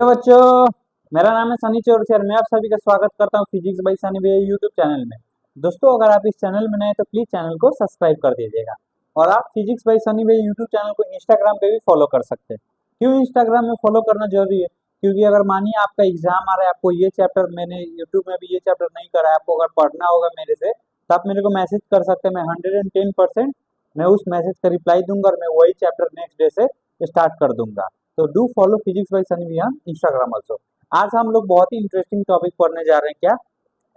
तो बच्चों, मेरा नाम है सनी चौरसिया और मैं आप सभी का स्वागत करता हूँ फिजिक्स बाई सनी भैया यूट्यूब चैनल में। दोस्तों, अगर आप इस चैनल में नए हैं तो प्लीज चैनल को सब्सक्राइब कर दीजिएगा। और आप फिजिक्स बाई सनी भैया यूट्यूब चैनल को इंस्टाग्राम पे भी फॉलो कर सकते हैं। क्यों इंस्टाग्राम में फॉलो करना जरूरी है? क्योंकि अगर मानिए आपका एग्जाम आ रहा है, आपको ये चैप्टर मैंने यूट्यूब में भी ये चैप्टर नहीं करा है, आपको अगर पढ़ना होगा मेरे से तो आप मेरे को मैसेज कर सकते हैं। मैं 110% मैं उस मैसेज का रिप्लाई दूंगा और मैं वही चैप्टर नेक्स्ट डे से स्टार्ट कर दूंगा। तो do follow physics by Sunny भैया इंस्टाग्राम ऑल्सो। आज हम लोग बहुत ही इंटरेस्टिंग टॉपिक पढ़ने जा रहे हैं। क्या?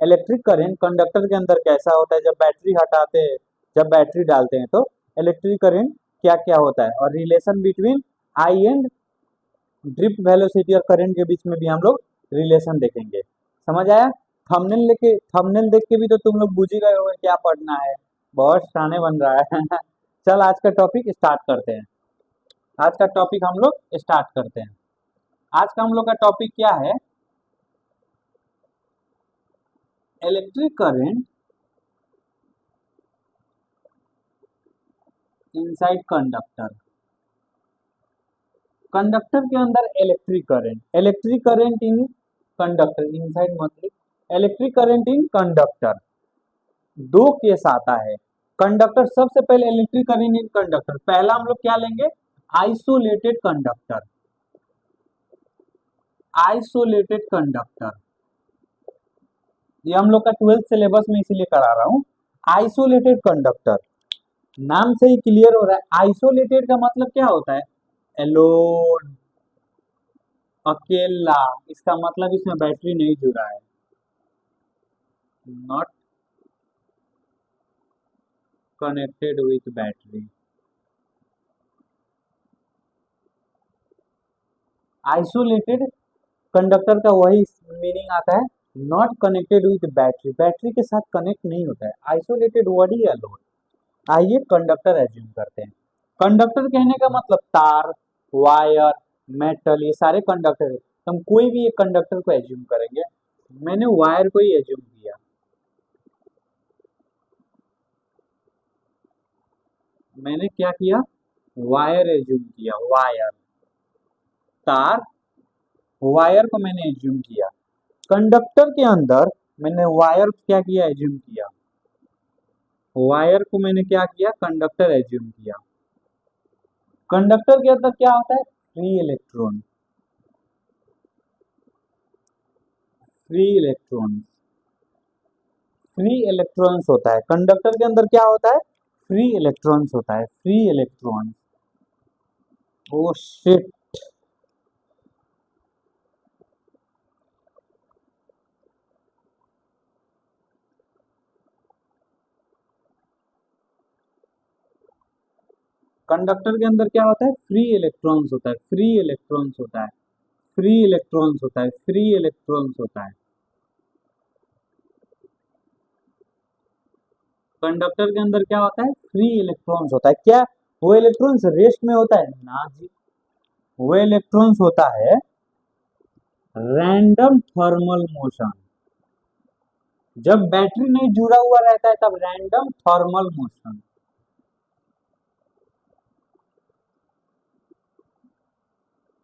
इलेक्ट्रिक करंट कंडक्टर के अंदर कैसा होता है जब बैटरी हटाते हैं, जब बैटरी डालते हैं तो इलेक्ट्रिक करंट क्या क्या होता है, और relation between I and drift velocity और करंट के बीच में भी हम लोग रिलेशन देखेंगे। समझ आया? थंबनेल देख के भी तो तुम लोग बुझ ही गए होगे क्या पढ़ना है। बहुत शाने बन रहा है। चल आज का टॉपिक स्टार्ट करते हैं। आज का टॉपिक हम लोग स्टार्ट करते हैं। आज का हम लोग का टॉपिक क्या है? Electric current inside conductor. Conductor के अंदर electric current in conductor inside मतलब इलेक्ट्रिक करंट इन कंडक्टर। दो केस आता है कंडक्टर। सबसे पहले इलेक्ट्रिक करंट इन कंडक्टर, पहला हम लोग क्या लेंगे? Isolated conductor. आइसोलेटेड कंडक्टर ये हम लोग का 12th सिलेबस में इसीलिए करा रहा हूं। आइसोलेटेड कंडक्टर नाम से ही क्लियर हो रहा है। आइसोलेटेड का मतलब क्या होता है? एलोन, अकेला। इसका मतलब इसमें बैटरी नहीं जुड़ा है। Not connected with battery. Isolated conductor का वही मीनिंग आता है, not connected with battery. Battery के साथ कनेक्ट नहीं होता है। आइसोलेटेड वर्ड ही अलोन। आइए कंडक्टर एज्यूम करते हैं। कंडक्टर कहने का मतलब तार, वायर, मेटल, ये सारे कंडक्टर है। हम कोई भी एक कंडक्टर को एज्यूम करेंगे। मैंने वायर को ही एज्यूम किया। मैंने क्या किया? वायर एज्यूम किया। वायर, तार, वायर को मैंने एज्यूम किया। कंडक्टर के अंदर मैंने वायर क्या किया? एज्यूम किया। वायर को मैंने क्या किया? कंडक्टर एज्यूम किया। कंडक्टर के अंदर क्या होता है? Free electron. Free electron, free electrons होता है कंडक्टर के अंदर। क्या होता है? फ्री इलेक्ट्रॉन्स होता है। Free electron. Oh shit. Conductor के अंदर क्या होता है? फ्री इलेक्ट्रॉन्स होता है। फ्री इलेक्ट्रॉन्स होता है। फ्री इलेक्ट्रॉन्स होता है। फ्री इलेक्ट्रॉन्स होता है। कंडक्टर के अंदर क्या होता है? फ्री इलेक्ट्रॉन्स होता है। क्या वो इलेक्ट्रॉन्स रेस्ट में होता है? ना जी। वो इलेक्ट्रॉन्स होता है रैंडम थर्मल मोशन। जब बैटरी नहीं जुड़ा हुआ रहता है तब random thermal motion.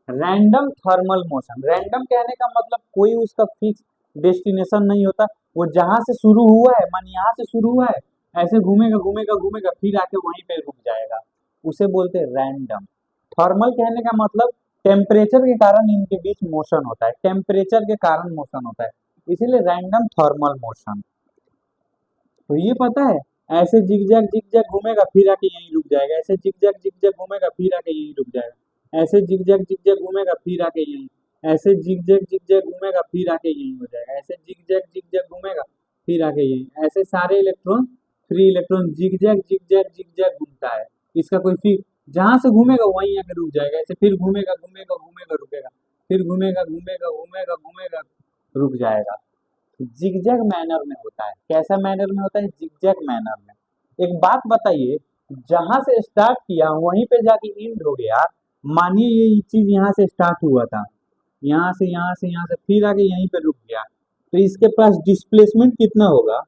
Random thermal motion, random कहने का मतलब कोई उसका फिक्स डेस्टिनेशन नहीं होता। वो जहां से शुरू हुआ है, मान यहाँ से शुरू हुआ है, ऐसे घूमेगा घूमेगा घूमेगा फिर आके वहीं पे रुक जाएगा, उसे बोलते हैं रैंडम। थर्मल कहने का मतलब टेम्परेचर के कारण इनके बीच मोशन होता है। टेम्परेचर के कारण मोशन होता है, इसीलिए रैंडम थर्मल मोशन। तो ये पता है, ऐसे जिगजैग घूमेगा फिर आके यहीं रुक जाएगा। ऐसे जिगजैग घूमेगा फिर आके यहीं रुक जाएगा। ऐसे जिगजैग घूमेगा फिर आके यहीं। ऐसे जिगजैग घूमेगा फिर आके यहीं हो जाएगा। ऐसे जिगजैग घूमेगा फिर आके यहीं। ऐसे सारे इलेक्ट्रॉन, फ्री इलेक्ट्रॉन जिगजैग घूमता है। इसका कोई फिर जहां से घूमेगा वहीं आके रुक जाएगा। ऐसे फिर घूमेगा घूमेगा घूमेगा रुकेगा, फिर घूमेगा घूमेगा घूमेगा घूमेगा रुक जाएगा। जिगजैग मैनर में होता है। कैसा मैनर में होता है? जिगजैग मैनर में। एक बात बताइए, जहां से स्टार्ट किया वहीं पे जाके एंड हो गया। मानिए ये चीज यहाँ से स्टार्ट हुआ था, यहाँ से फिर आगे यहीं पे रुक गया, तो इसके पास डिस्प्लेसमेंट कितना होगा?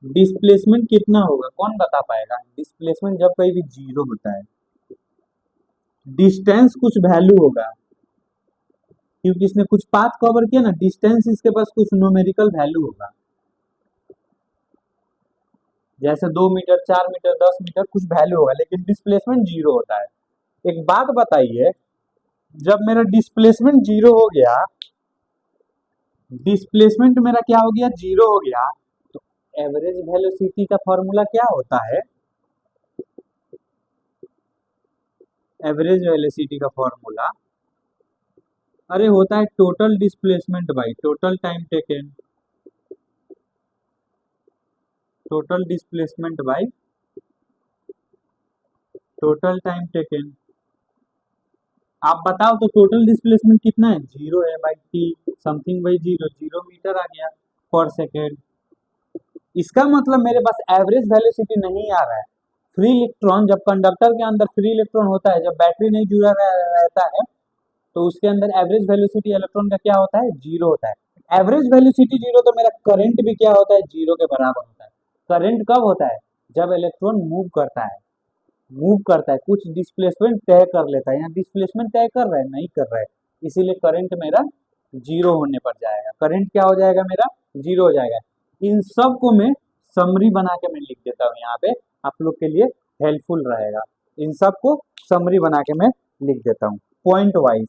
डिस्प्लेसमेंट कितना होगा? कौन बता पाएगा? डिस्प्लेसमेंट जब कहीं भी जीरो होता है, डिस्टेंस कुछ वैल्यू होगा, क्योंकि इसने कुछ पाथ कवर किया ना, डिस्टेंस इसके पास कुछ न्यूमेरिकल वैल्यू होगा, जैसे 2 मीटर, 4 मीटर, 10 मीटर कुछ वैल्यू होगा, लेकिन डिस्प्लेसमेंट जीरो होता है। एक बात बताइए, जब मेरा डिस्प्लेसमेंट जीरो हो गया, डिस्प्लेसमेंट मेरा क्या हो गया, जीरो हो गया, तो एवरेज वेलोसिटी का फॉर्मूला क्या होता है? एवरेज वेलोसिटी का फॉर्मूला अरे होता है total displacement by total time taken, total displacement by total time taken. आप बताओ तो टोटल डिस्प्लेसमेंट कितना है? जीरो है by T something by zero, 0 metre आ गया पर सेकेंड। इसका मतलब मेरे पास एवरेज वेलोसिटी नहीं आ रहा है। फ्री इलेक्ट्रॉन, जब कंडक्टर के अंदर फ्री इलेक्ट्रॉन होता है, जब बैटरी नहीं जुड़ा रहता है, तो उसके अंदर एवरेज वेलोसिटी इलेक्ट्रॉन का क्या होता है? जीरो होता है। एवरेज वेलोसिटी जीरो, तो मेरा करंट भी क्या होता है? जीरो के बराबर होता है। करंट कब होता है? जब इलेक्ट्रॉन मूव करता है, मूव करता है, कुछ डिस्प्लेसमेंट तय कर लेता है। यहाँ डिस्प्लेसमेंट तय कर रहा है? नहीं कर रहा है, इसीलिए करंट मेरा जीरो होने पर जाएगा। करंट क्या हो जाएगा मेरा? जीरो हो जाएगा। इन सब को मैं समरी बना के मैं लिख देता हूँ यहाँ पे, आप लोग के लिए हेल्पफुल रहेगा। इन सब को समरी बना के मैं लिख देता हूँ point wise.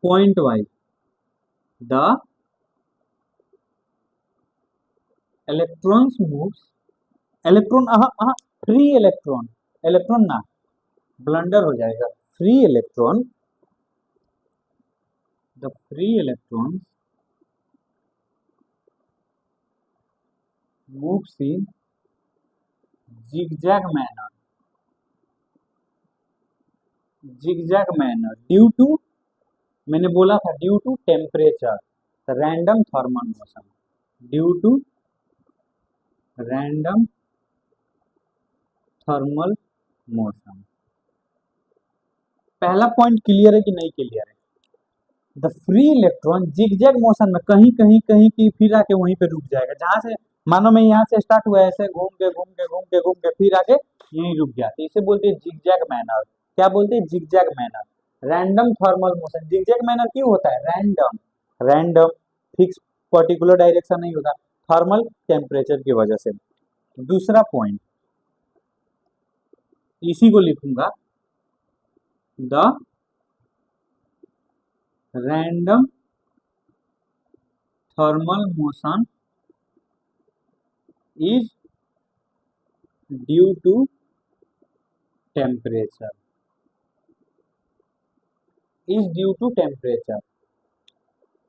Point wise the electrons moves, electron free electron, electron ना, ब्लंडर हो जाएगा। Free electron, the free electron moves in zigzag manner, zigzag manner due to, मैंने बोला था due to temperature, random thermal motion, due to random thermal motion. पहला point clear है कि नहीं क्लियर है? The free electron zigzag motion में कहीं कहीं कहीं की फिर आके वहीं पे रुक जाएगा, जहां से मानो मैं यहाँ से स्टार्ट हुआ, ऐसे घूम के घूम के घूम के घूम के फिर आके यहीं रुक गया, तो इसे बोलते हैं जिगजैग मैनर। क्या बोलते हैं? Zigzag manner. Random thermal motion, zigzag manner क्यों होता है? Random, random fix particular direction नहीं होता, थर्मल टेम्परेचर की वजह से। दूसरा पॉइंट इसी को लिखूंगा, the random thermal motion is due to temperature, is due to temperature.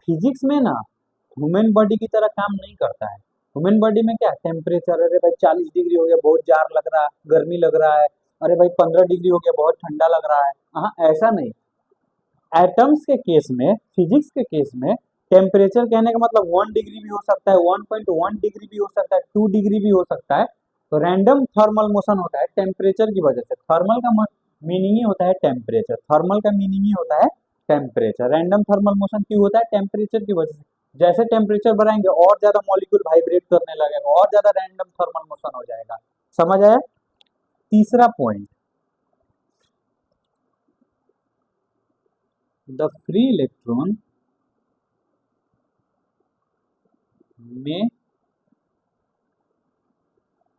Physics में ना ह्यूमन बॉडी की तरह काम नहीं करता है। ह्यूमन बॉडी में क्या टेम्परेचर, अरे भाई 40 डिग्री हो गया बहुत जार लग रहा है, गर्मी लग रहा है, अरे भाई 15 डिग्री हो गया बहुत ठंडा लग रहा है, हाँ ऐसा नहीं। एटम्स के केस में, फिजिक्स के केस में टेम्परेचर कहने का मतलब 1 डिग्री भी हो सकता है, 1.1 डिग्री भी हो सकता है, 2 डिग्री भी हो सकता है। तो रैंडम थर्मल मोशन होता है टेम्परेचर की वजह से। थर्मल का मीनिंग ही होता है टेम्परेचर, थर्मल का मीनिंग ही होता है टेम्परेचर। रैंडम थर्मल मोशन क्यों होता है? टेम्परेचर की वजह से। जैसे टेम्परेचर बढ़ाएंगे और ज्यादा मॉलिक्यूल वाइब्रेट करने लगेगा, और ज्यादा रैंडम थर्मल मोशन हो जाएगा। समझ आया? तीसरा पॉइंट, द फ्री इलेक्ट्रॉन में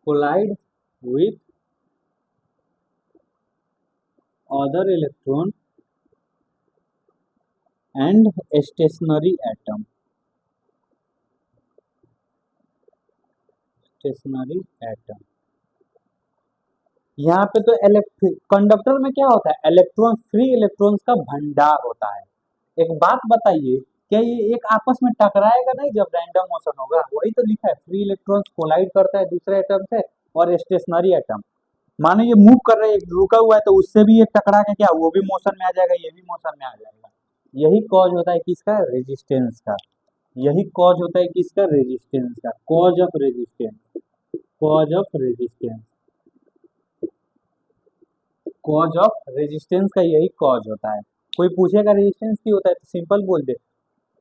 collide with other electron and stationary atom, stationary atom। यहाँ पे तो कंडक्टर में क्या होता है? इलेक्ट्रॉन, फ्री इलेक्ट्रॉन्स का भंडार होता है। एक बात बताइए, क्या ये एक आपस में टकराएगा नहीं जब रैंडम मोशन होगा? वही तो लिखा है, फ्री इलेक्ट्रॉन्स कोलाइड करता है दूसरे एटम से, और स्टेशनरी एटम, मानो ये मूव कर रहा है, एक रुका हुआ है, तो उससे भी ये टकरा के क्या वो भी मोशन में आ जाएगा, ये भी मोशन में आ जाएगा। यही कॉज होता है किसका? रेजिस्टेंस का। यही कॉज होता है किसका? रेजिस्टेंस का। Cause of resistance, cause of resistance, cause of resistance का यही कॉज होता है। कोई पूछेगा रेजिस्टेंस क्यों होता है, तो सिंपल बोल दे,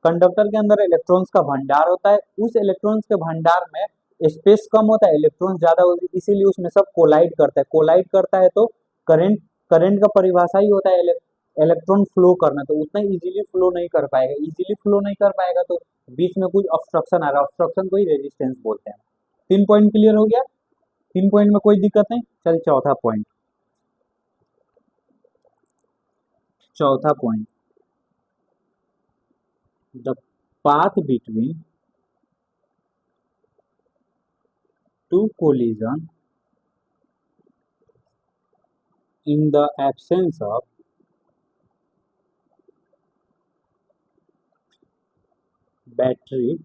कंडक्टर के अंदर इलेक्ट्रॉन्स का भंडार होता है, उस इलेक्ट्रॉन्स के भंडार में स्पेस कम होता है, इलेक्ट्रॉन्स ज्यादा होते हैं, इसीलिए उसमें सब कोलाइड करता है। कोलाइड करता है तो करंट करंट का परिभाषा ही होता है इलेक्ट्रॉन फ्लो करना, तो उतना इजीली फ्लो नहीं कर पाएगा। इजीली फ्लो नहीं कर पाएगा तो बीच में कुछ ऑब्स्ट्रक्शन आ रहा है, ऑब्स्ट्रक्शन को ही रेजिस्टेंस बोलते हैं। 3 पॉइंट क्लियर हो गया, 3 पॉइंट में कोई दिक्कत नहीं। चल चौथा पॉइंट, चौथा point, the path between two collision in the absence of battery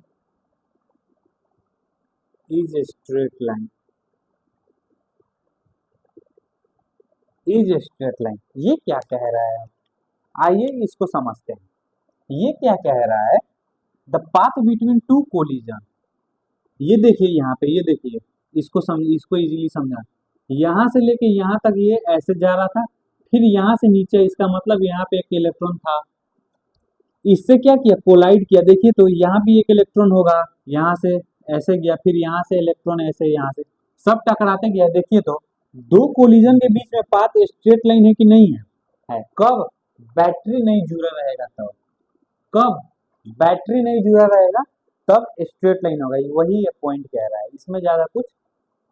is a straight line, is a straight line। ये क्या कह रहा है, आइए इसको समझते हैं। ये क्या कह रहा है, the path between two collision, ये देखिए यहाँ पे, ये देखिए, इसको समझ, इसको इजीली समझा। यहाँ से लेके यहाँ तक ये ऐसे जा रहा था, फिर यहाँ से नीचे, इसका मतलब यहाँ पे एक इलेक्ट्रॉन था, इससे क्या किया, कोलाइड किया। देखिए तो यहाँ भी एक इलेक्ट्रॉन होगा, यहाँ से ऐसे गया, फिर यहाँ से इलेक्ट्रॉन ऐसे, यहाँ से सब टकराते गया। देखिए तो दो कोलिजन के बीच में पाथ स्ट्रेट लाइन है कि नहीं है, है। कब बैटरी नहीं जुड़ा रहेगा तब, कब बैटरी नहीं जुड़ा रहेगा तब स्ट्रेट लाइन होगा। वही ये पॉइंट कह रहा है, इसमें ज्यादा कुछ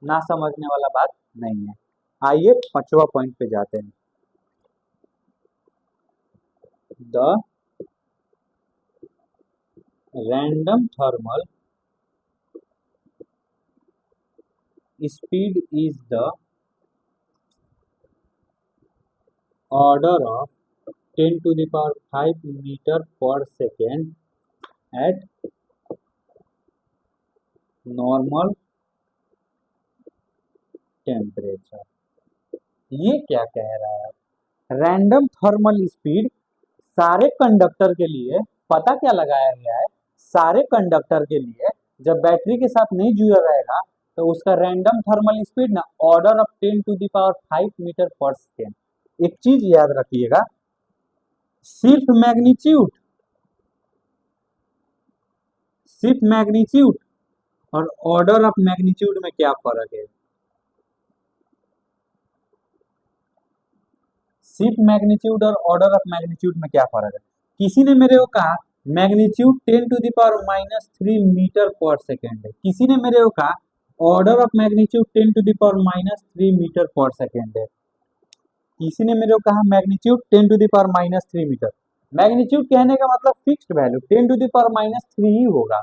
ना समझने वाला बात नहीं है। आइए 5वां पॉइंट पे जाते हैं। The random thermal speed is the order of 10 to the power 5 meter per second at normal temperature। ये क्या कह रहा है, रैंडम थर्मल स्पीड सारे कंडक्टर के लिए, पता क्या लगाया गया है, सारे कंडक्टर के लिए जब बैटरी के साथ नहीं जुड़ा रहेगा तो उसका रैंडम थर्मल स्पीड ना order of 10 to the power 5 meter per second. एक चीज याद रखिएगा, सिर्फ मैग्नीट्यूड और ऑर्डर ऑफ मैग्नीट्यूड में क्या फर्क है। सिर्फ मैग्नीट्यूड और ऑर्डर ऑफ मैग्नीट्यूड में क्या फर्क है। किसी ने मेरे को कहा magnitude 10 to the power -3 meter per second है, किसी ने मेरे को कहा order of magnitude 10 to the power -3 meter per second है, किसी ने मेरे को कहा magnitude 10 to the power -3 meter. Magnitude कहने का मतलब fixed value 10 to the power -3 ही होगा।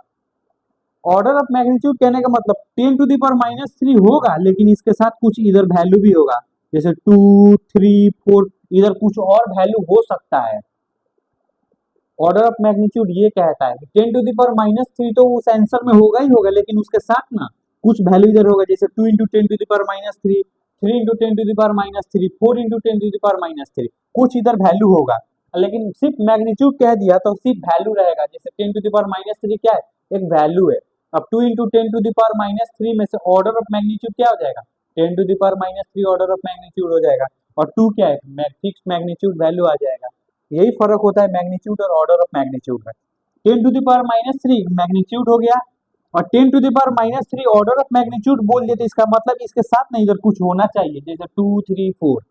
ऑर्डर ऑफ मैग्नीट्यूड कहने का मतलब 10 टू द पावर -3 होगा, लेकिन इसके साथ कुछ इधर वैल्यू भी होगा, जैसे 2, 3, 4, इधर कुछ और वैल्यू हो सकता है। ऑर्डर ऑफ मैग्नीट्यूड ये कहता है कि 10 टू द पावर -3 तो उस आंसर में होगा ही होगा, लेकिन उसके साथ ना कुछ वैल्यू इधर होगा, जैसे 2 × 10 to the power -3, 3 × 10 to the power -3, 4 × 10 to the power -3, कुछ इधर वैल्यू होगा। लेकिन सिर्फ मैग्नीट्यूड कह दिया तो सिर्फ वैल्यू रहेगा, जैसे 10 टू द पावर -3 क्या है, एक वैल्यू है। अब 2 × 10 टू द पावर -3 में से ऑर्डर ऑफ मैग्नीट्यूड क्या हो जाएगा, 10 to the power -3 order of magnitude हो जाएगा, और 2 क्या है, फिक्स मैग्नीट्यूड वैल्यू आ जाएगा। यही फर्क होता है मैग्नीट्यूड और ऑर्डर ऑफ मैग्नीट्यूड में। 10 टू द पावर -3 मैग्नीट्यूड हो गया, और 10 to the power -3 order of magnitude बोल देते, इसका मतलब इसके साथ ना इधर कुछ होना चाहिए, जैसे 2, 3, 4।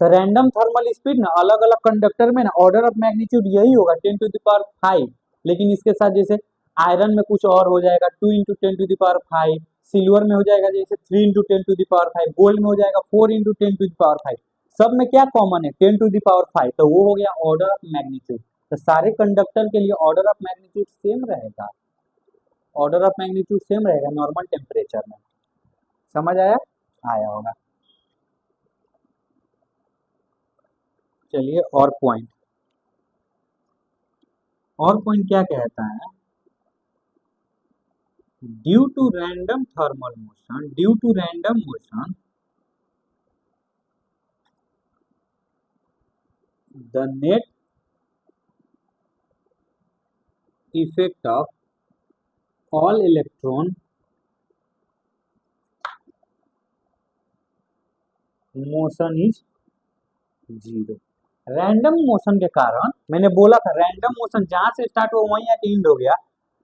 तो रैंडम थर्मल स्पीड ना अलग अलग कंडक्टर में ना ऑर्डर ऑफ मैग्नीट्यूड यही होगा 10 टू द पावर 5, लेकिन इसके साथ जैसे आयरन में कुछ और हो जाएगा 2 × 10 टू द पावर 5, सिल्वर में हो जाएगा जैसे 3 × 10 टू द पावर 5, गोल्ड में हो जाएगा 4 × 10 टू द पावर 5। सब में क्या कॉमन है, 10 टू द पावर 5, तो वो हो गया ऑर्डर ऑफ मैग्नीट्यूड। तो सारे कंडक्टर के लिए ऑर्डर ऑफ मैग्नीट्यूड सेम रहेगा, ऑर्डर ऑफ मैग्नीट्यूड सेम रहेगा नॉर्मल टेम्परेचर में। समझ आया, आया होगा। चलिए और पॉइंट क्या कहता है, due to random motion the net effect of all electron motion is 0। Random motion के कारण, मैंने बोला था रैंडम मोशन जहां से स्टार्ट हुआ वहीं आके एंड हो गया,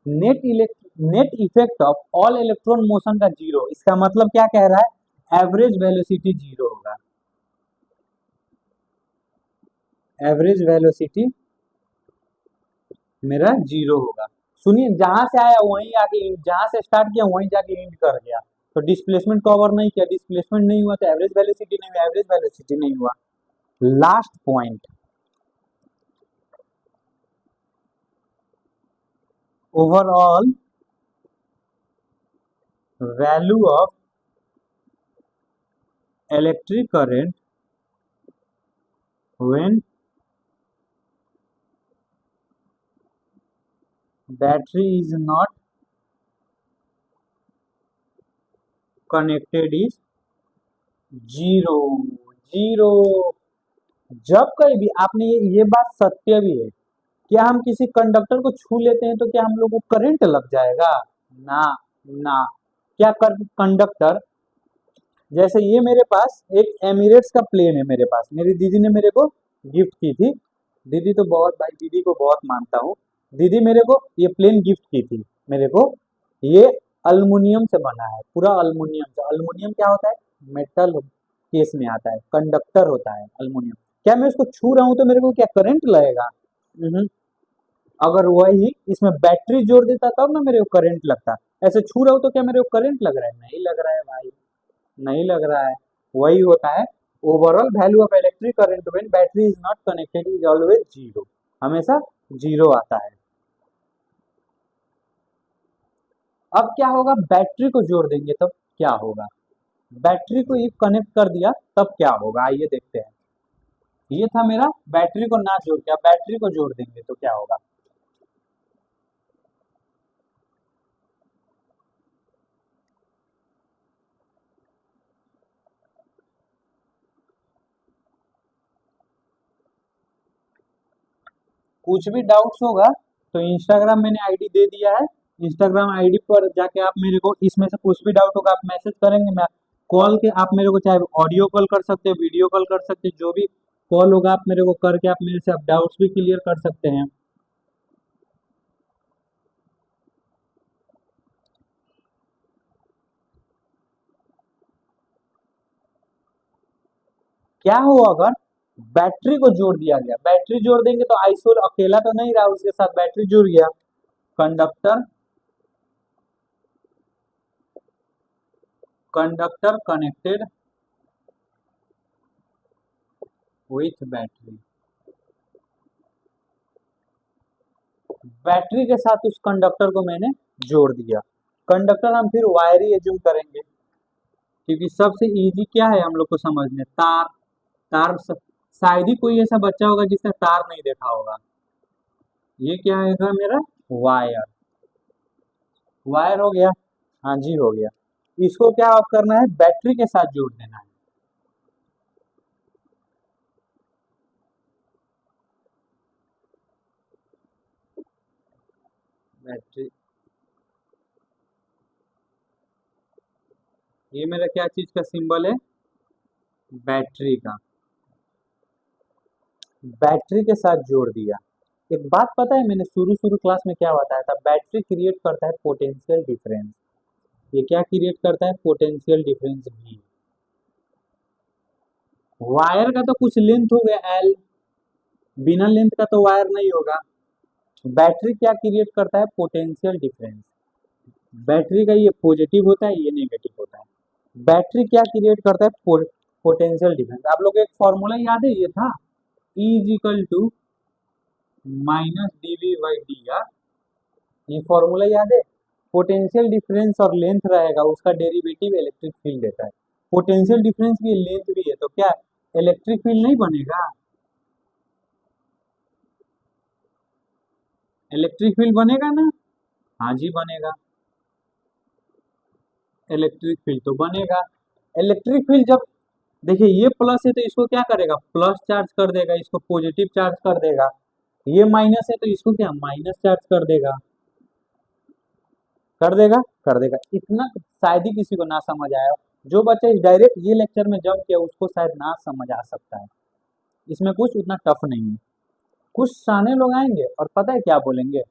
net effect of all electron motion का 0। इसका मतलब क्या कह रहा है, एवरेज वेलोसिटी 0 होगा। एवरेज वेलोसिटी मेरा जीरो होगा। सुनिए, जहां से आया वहीं आके जहां से स्टार्ट किया वहीं जाके एंड कर गया, तो डिस्प्लेसमेंट कवर नहीं किया, डिस्प्लेसमेंट नहीं हुआ तो एवरेज वेलोसिटी नहीं हुआ, एवरेज वेलोसिटी नहीं हुआ। Last point, overall value of electric current when battery is not connected is zero. Zero. जब कहीं भी आपने ये बात सत्य भी है, क्या हम किसी कंडक्टर को छू लेते हैं तो क्या हम लोग को करंट लग जाएगा? ना, ना। क्या कंडक्टर, जैसे ये मेरे पास एक एमिरेट्स का प्लेन है मेरे पास, मेरी दीदी ने मेरे को गिफ्ट की थी। दीदी तो बहुत, भाई दीदी को बहुत मानता हूँ। दीदी मेरे को ये प्लेन गिफ्ट की थी मेरे को। ये अल्मुनियम से बना है, पूरा अल्मुनियम से। अल्मुनियम क्या होता है? मेटल केस में आता है, कंडक्टर होता है अल्मुनियम। क्या मैं इसको छू रहा हूँ तो मेरे को क्या करंट लगेगा? हम्म। अगर वही इसमें बैटरी जोड़ देता तब ना मेरे को करंट लगता। ऐसे छू रहा हूँ तो क्या मेरे को करंट लग रहा है? नहीं लग रहा है भाई, नहीं लग रहा है। वही होता है, overall value of electric current when battery is not connected is always zero. हमेशा जीरो आता है। अब क्या होगा? बैटरी को जोड़ देंगे तब क्या होगा? बैटरी को इफ कनेक्ट कर दिया तब क्या होगा, आइए देखते हैं। ये था मेरा, बैटरी को ना जोड़ के अब बैटरी को जोड़ देंगे तो क्या होगा? कुछ भी डाउट्स होगा तो इंस्टाग्राम मैंने आईडी दे दिया है, इंस्टाग्राम आईडी पर जाके आप मेरे को इसमें से कुछ भी डाउट होगा आप मैसेज करेंगे, मैं कॉल के आप मेरे को चाहे ऑडियो कॉल कर सकते हो, वीडियो कॉल कर सकते हो, जो भी कॉल होगा आप मेरे को करके आप मेरे से आप डाउट्स भी क्लियर कर सकते हैं। क्या हो अगर बैटरी को जोड़ दिया गया? बैटरी जोड़ देंगे तो आइसोल अकेला तो नहीं रहा, उसके साथ बैटरी जुड़ गया। Conductor, conductor connected with battery, battery के साथ उस कंडक्टर को मैंने जोड़ दिया। कंडक्टर हम फिर वायर ही एज्यूम करेंगे, क्योंकि सबसे इजी क्या है हम लोग को समझने, तार। तार शायद ही कोई ऐसा बच्चा होगा जिसने तार नहीं देखा होगा। ये क्या है मेरा? वायर। वायर हो गया, हाँ जी हो गया। इसको क्या आप करना है? बैटरी के साथ जोड़ देना है। बैटरी, ये मेरा क्या चीज का सिंबल है? बैटरी का। बैटरी के साथ जोड़ दिया। एक बात पता है, मैंने शुरू शुरू क्लास में क्या बताया था? बैटरी क्रिएट करता है पोटेंशियल डिफरेंस। ये क्या क्रिएट करता है? पोटेंशियल डिफरेंस भी। वायर का तो कुछ लेंथ हो गया एल, बिना लेंथ का तो वायर नहीं होगा। बैटरी क्या क्रिएट करता है? Potential difference. बैटरी का ये पॉजिटिव होता है, ये नेगेटिव होता है। बैटरी क्या क्रिएट करता है? Potential difference. आप लोग को एक फॉर्मूला याद है? ये था E is equal to minus D V by D R. ये फॉर्मूला याद है? पोटेंशियल डिफरेंस और लेंथ रहेगा, उसका डेरिवेटिव इलेक्ट्रिक फील्ड देता है। पोटेंशियल डिफरेंस भी लेंथ भी है, तो क्या इलेक्ट्रिक फील्ड नहीं बनेगा? इलेक्ट्रिक फील्ड बनेगा ना? हाँ जी बनेगा, इलेक्ट्रिक फील्ड तो बनेगा। इलेक्ट्रिक फील्ड जब, देखिए ये प्लस है तो इसको क्या करेगा? प्लस चार्ज कर देगा, इसको पॉजिटिव चार्ज कर देगा। ये माइनस है तो इसको क्या? माइनस चार्ज कर देगा। कर देगा, कर देगा। इतना शायद ही किसी को ना समझ आया। जो बच्चा इस डायरेक्ट ये लेक्चर में जम किया उसको शायद ना समझ आ सकता है। इसमें कुछ उतना टफ नहीं है। कुछ शाने लोग आएंगे और पता है क्या बोलेंगे?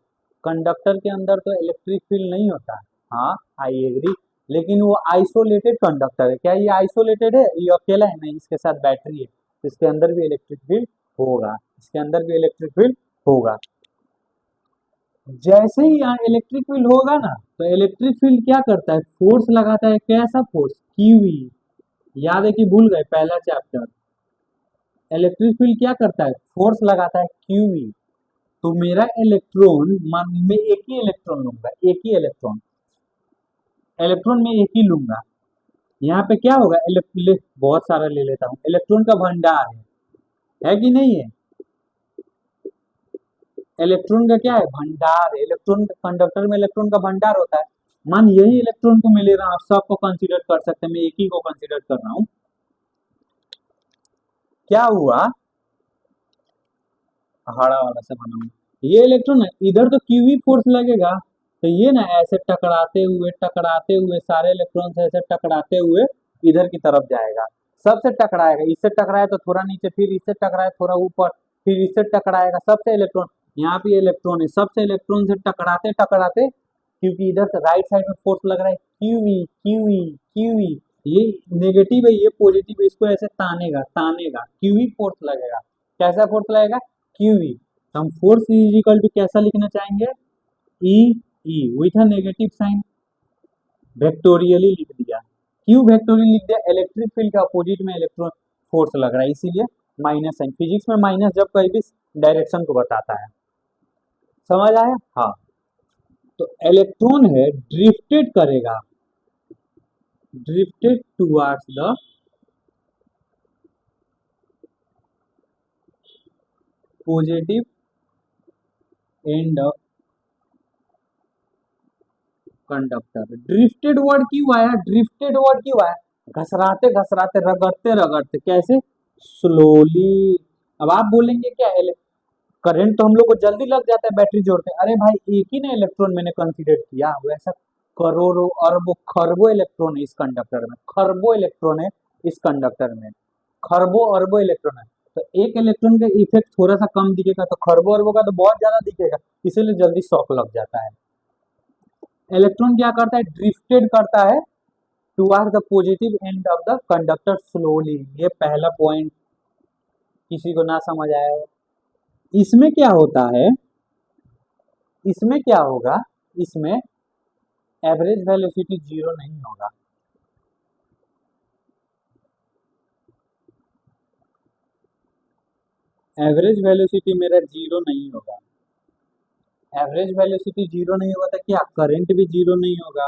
कंडक्टर के अंदर तो इलेक्ट्रिक फील्ड नहीं होता। हाँ, आई एग्री, लेकिन वो आइसोलेटेड कंडक्टर है। क्या ये आइसोलेटेड है? ये अकेला है? नहीं, इसके साथ बैटरी है, इसके अंदर भी इलेक्ट्रिक फील्ड होगा। इसके अंदर भी इलेक्ट्रिक फील्ड होगा। जैसे ही यहाँ इलेक्ट्रिक फील्ड होगा ना, तो इलेक्ट्रिक फील्ड क्या करता है, फोर्स लगाता है। कैसा फोर्स, क्यूई। याद है कि भूल गए पहला चैप्टर। इलेक्ट्रिक फील्ड क्या करता है, फोर्स लगाता है, क्यूई। तो मेरा इलेक्ट्रॉन, मैं एक ही इलेक्ट्रॉन लूंगा, एक ही इलेक्ट्रॉन, इलेक्ट्रॉन में एक ही लूंगा। यहाँ पे क्या होगा, बहुत सारा ले लेता हूँ, इलेक्ट्रॉन का भंडार है कि नहीं है। इलेक्ट्रॉन का क्या है, भंडार है। इलेक्ट्रॉन कंडक्टर में इलेक्ट्रॉन का भंडार होता है। मान यही इलेक्ट्रॉन को मिलेगा, आप सबको कंसीडर कर सकते हैं, मैं एक ही को कंसीडर कर रहा हूँ। क्या हुआ, हरा वाला से बना हूं। ये इलेक्ट्रॉन है, इधर तो क्यूवी फोर्स लगेगा, तो ये ना ऐसे टकराते हुए सारे इलेक्ट्रॉन से ऐसे टकराते हुए इधर की तरफ जाएगा। सबसे टकराएगा, इससे टकराए तो थोड़ा नीचे, फिर इससे टकराए थोड़ा ऊपर, फिर इससे टकराएगा, सबसे इलेक्ट्रॉन। यहाँ पे इलेक्ट्रॉन है, सबसे इलेक्ट्रॉन से टकराते टकराते, क्योंकि इधर से राइट साइड में फोर्स लग रहा है, क्यूवी क्यूवी क्यूवी। ये नेगेटिव है, ये पॉजिटिव है, इसको ऐसे तानेगा तानेगा, क्यूवी फोर्स लगेगा। कैसा फोर्स लगेगा, क्यूवी। हम फोर्स इज इक्वल टू कैसा लिखना चाहेंगे, E E with a negative sign, vectorially लिख दिया। क्यों वेक्टोरियल लिख दिया, इलेक्ट्रिक फील्ड के अपोजिट में इलेक्ट्रॉन फोर्स लग रहा है, इसीलिए माइनस साइन। फिजिक्स में माइनस जब कहीं भी डायरेक्शन को बताता है, समझ आया। हाँ, तो इलेक्ट्रॉन है ड्रिफ्टेड करेगा, drifted towards the positive end of conductor. Drifted word क्यों आया, ड्रिफ्टेड वर्ड क्यों आया, घसराते घसराते रगड़ते रगड़ते, कैसे, स्लोली। अब आप बोलेंगे क्या, करंट तो हम लोग को जल्दी लग जाता है बैटरी जोड़ते हैं। अरे भाई एक ही ना इलेक्ट्रॉन मैंने कंसीडर किया, वैसा करोड़ों अरबों खरबों इलेक्ट्रॉन है इस कंडक्टर में, खरबों इलेक्ट्रॉन है इस कंडक्टर में, खरबों अरबों इलेक्ट्रॉन है। तो एक इलेक्ट्रॉन का इफेक्ट थोड़ा सा कम दिखेगा, तो खरबों अरबों का तो बहुत ज्यादा दिखेगा, इसीलिए जल्दी शॉक लग जाता है। इलेक्ट्रॉन क्या करता है, ड्रिफ्टेड करता है toward the positive end of the conductor slowly. ये पहला पॉइंट, किसी को ना समझ आया हो। इसमें क्या होता है, इसमें क्या होगा, इसमें एवरेज वेलोसिटी जीरो नहीं होगा। एवरेज वेलोसिटी मेरा जीरो नहीं होगा। एवरेज वेलोसिटी जीरो नहीं होगा तो क्या, करंट भी जीरो नहीं होगा,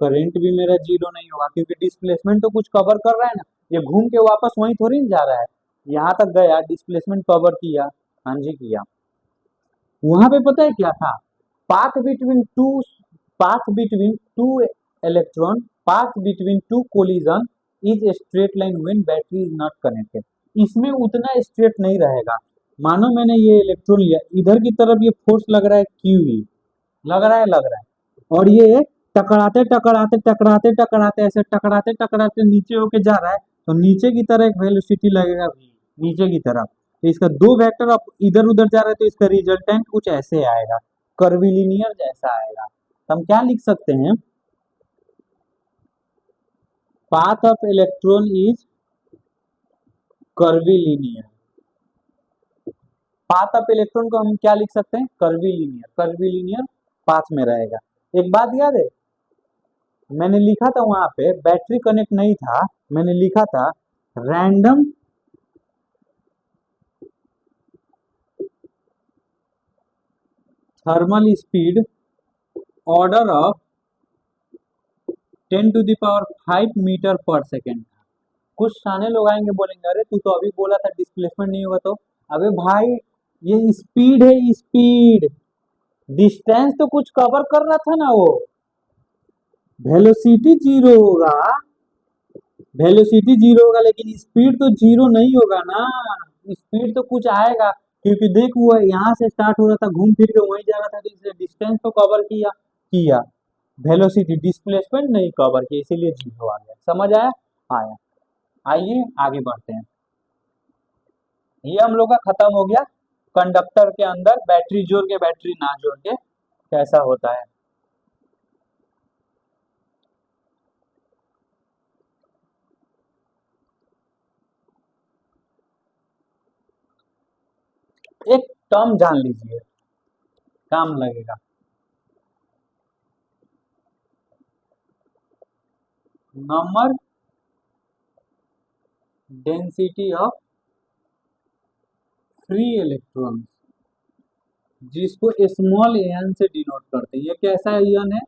करंट भी मेरा जीरो नहीं होगा, क्योंकि डिस्प्लेसमेंट तो कुछ कवर कर रहा है ना। ये घूम के वापस वहीं थोड़ी ना जा रहा है, यहाँ तक गया, डिस्प्लेसमेंट कवर किया, हाँ जी किया। वहां पे पता है क्या था, path between two, path between two electron, path between two collision is straight line when battery is not connected. इसमें उतना स्ट्रेट नहीं रहेगा। मानो मैंने ये इलेक्ट्रॉन लिया, इधर की तरफ ये फोर्स लग रहा है क्यूई, लग रहा है, और ये टकराते टकराते टकराते टकराते ऐसे टकराते टकराते नीचे होके जा रहा है, तो नीचे की तरह एक वेलोसिटी लगेगा v, नीचे की तरफ। तो इसका दो वेक्टर अब इधर उधर जा रहे हैं, तो इसका रिजल्टेंट कुछ ऐसे आएगा, कर्विलिनियर जैसा आएगा। तो हम क्या लिख सकते हैं, path of electron is curvilinear. Path of electron को हम क्या लिख सकते हैं, कर्विलिनियर, कर्विलिनियर पाथ में रहेगा। एक बात याद है, मैंने लिखा था वहां पे बैटरी कनेक्ट नहीं था, मैंने लिखा था random thermal speed order of 10⁵ meter per second. कुछ शाने लोग आएंगे बोलेंगे, अरे तू तो अभी बोला था डिस्प्लेसमेंट नहीं होगा, तो अबे भाई ये स्पीड है, स्पीड, डिस्टेंस तो कुछ कवर कर रहा था ना वो। वेलोसिटी जीरो होगा, वेलोसिटी जीरो होगा, लेकिन स्पीड तो जीरो नहीं होगा ना, स्पीड तो कुछ आएगा, क्योंकि देख हुआ यहाँ से स्टार्ट हो रहा था, घूम फिर के वहीं जा रहा था, तो इसलिए डिस्टेंस तो कवर किया किया, वेलोसिटी डिस्प्लेसमेंट नहीं कवर किया, इसीलिए जीरो आ गया। समझ आया, आया। आइए आगे बढ़ते हैं। ये हम लोग का खत्म हो गया, कंडक्टर के अंदर बैटरी जोड़ के बैटरी ना जोड़ के कैसा होता है। एक टर्म जान लीजिए, काम लगेगा। Number density of free electron, जिसको स्मॉल एन से डिनोट करते हैं। ये कैसा एन है?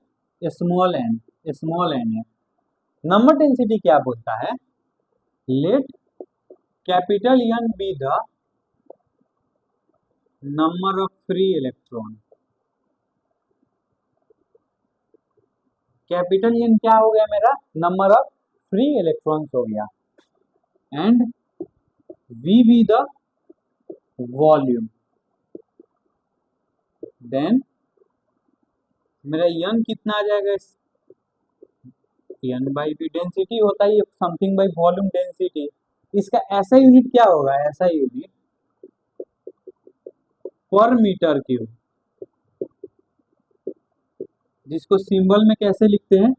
स्मॉल एन, स्मॉल एन है। नंबर डेंसिटी क्या बोलता है? Let capital N be the number of free electron. Capital N क्या हो गया मेरा? नंबर ऑफ फ्री इलेक्ट्रॉन्स हो गया। And V be the volume, then मेरा एन कितना आ जाएगा? एन बाई बी डेंसिटी होता है समथिंग बाई वॉल्यूम डेंसिटी। इसका ऐसा यूनिट क्या होगा? ऐसा यूनिट पर मीटर क्यूब, जिसको सिंबल में कैसे लिखते हैं?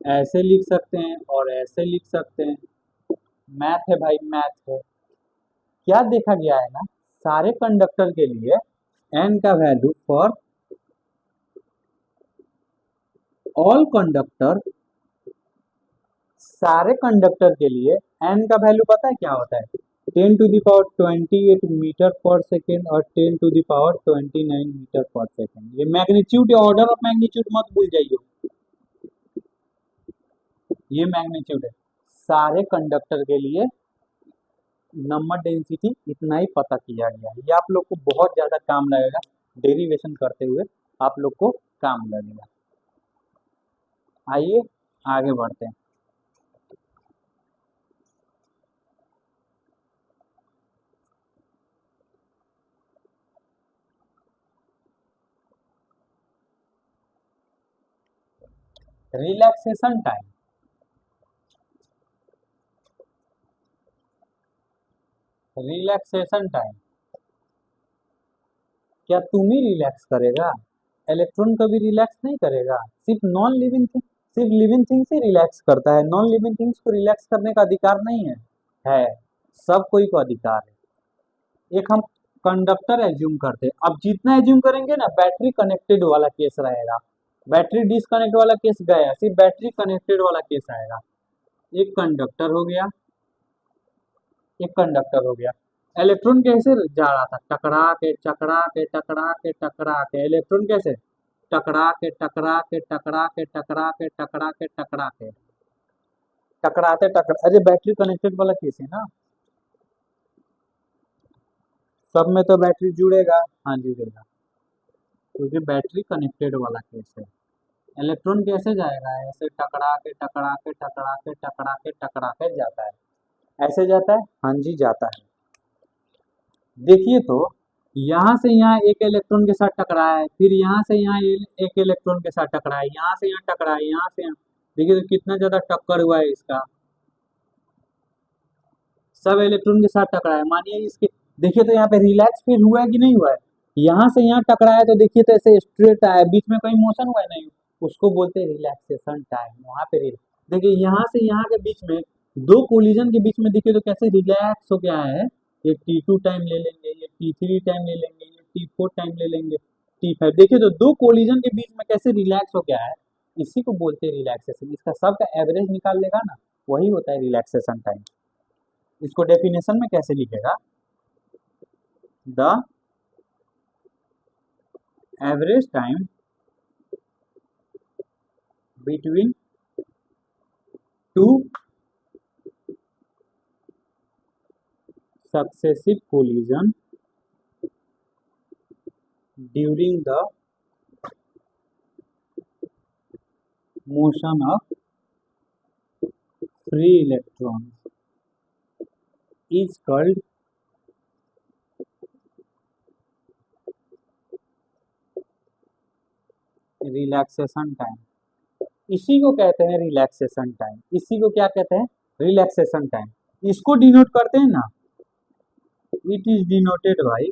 ऐसे लिख सकते हैं और ऐसे लिख सकते हैं। मैथ है भाई, मैथ है। क्या देखा गया है ना, सारे कंडक्टर के लिए एन का वैल्यू फॉर ऑल कंडक्टर, सारे कंडक्टर के लिए एन का वैल्यू पता है क्या होता है? 10⁻28 मीटर पर सेकेंड और 10⁻29 मीटर पर सेकेंड। ये मैग्नीट्यूड, ऑर्डर ऑफ मैग्नीट्यूड मत भूल जाइए, ये मैग्नीट्यूड है। सारे कंडक्टर के लिए नंबर डेंसिटी इतना ही पता किया गया है। ये आप लोग को बहुत ज्यादा काम लगेगा, डेरिवेशन करते हुए आप लोग को काम लगेगा। आइए आगे बढ़ते हैं। Relaxation time. रिलैक्सेशन टाइम, क्या तुम ही रिलैक्स करेगा? इलेक्ट्रॉन कभी रिलैक्स नहीं करेगा। सिर्फ नॉन लिविंग थिंग, सिर्फ लिविंग थिंग्स ही रिलैक्स करता है। नॉन लिविंग थिंग्स को रिलैक्स करने का अधिकार नहीं है। है, सब कोई को अधिकार है। एक हम कंडक्टर एज्यूम करते हैं। अब जितना एज्यूम करेंगे ना, बैटरी कनेक्टेड वाला केस रहेगा। बैटरी डिसकनेक्ट वाला केस गया, सिर्फ बैटरी कनेक्टेड वाला केस आएगा। एक कंडक्टर हो गया, एक कंडक्टर हो गया। इलेक्ट्रॉन कैसे जा रहा था? टकरा के टकरा के टकरा के टकरा के। इलेक्ट्रॉन कैसे? टकरा के टकरा के टकरा के टकरा के टकरा के टकरा के टकराते टकरा। अरे बैटरी कनेक्टेड वाला केस है ना, सब में तो बैटरी जुड़ेगा। हाँ जुड़ेगा, क्योंकि बैटरी कनेक्टेड वाला केस है। इलेक्ट्रॉन कैसे जाएगा? ऐसे टकरा के टकरा के टकरा के टकरा के टकरा के जाता है। ऐसे जाता है, हाँ जी जाता है। देखिए तो यहाँ से यहाँ एक इलेक्ट्रॉन के साथ टकराया है, फिर यहाँ से यहाँ एक इलेक्ट्रॉन के साथ टकराया है, यहाँ से यहाँ टकराया है, यहाँ से यहाँ। देखिए तो कितना ज्यादा टक्कर हुआ है इसका, सब इलेक्ट्रॉन के साथ टकराया है। मानिए इसके, देखिए तो यहाँ पे रिलैक्स फिर हुआ है कि नहीं हुआ है? यहाँ से यहाँ टकराया तो देखिए तो ऐसे स्ट्रेट आया, बीच में कोई मोशन हुआ है नहीं, उसको बोलते हैं रिलैक्सेशन टाइम। वहां पे देखिए यहाँ से यहाँ के बीच में दो कोलिजन के बीच में देखिए तो कैसे रिलैक्स हो गया है। ये T2 टाइम ले लेंगे, ये T3 टाइम ले लेंगे, ये T4 टाइम ले लेंगे, T5। देखिए तो दो कोलिजन के बीच में कैसे रिलैक्स हो गया है, इसी को बोलते हैं रिलैक्सेशन। इसका सबका एवरेज निकाल लेगा ना, वही होता है रिलैक्सेशन टाइम। इसको डेफिनेशन में कैसे लिखेगा? The average time between two successive collision during the motion of free electrons is called relaxation time. इसी को कहते हैं रिलैक्सेशन टाइम। इसी को क्या कहते हैं? Relaxation time. इसको डिनोट करते हैं ना, it is denoted by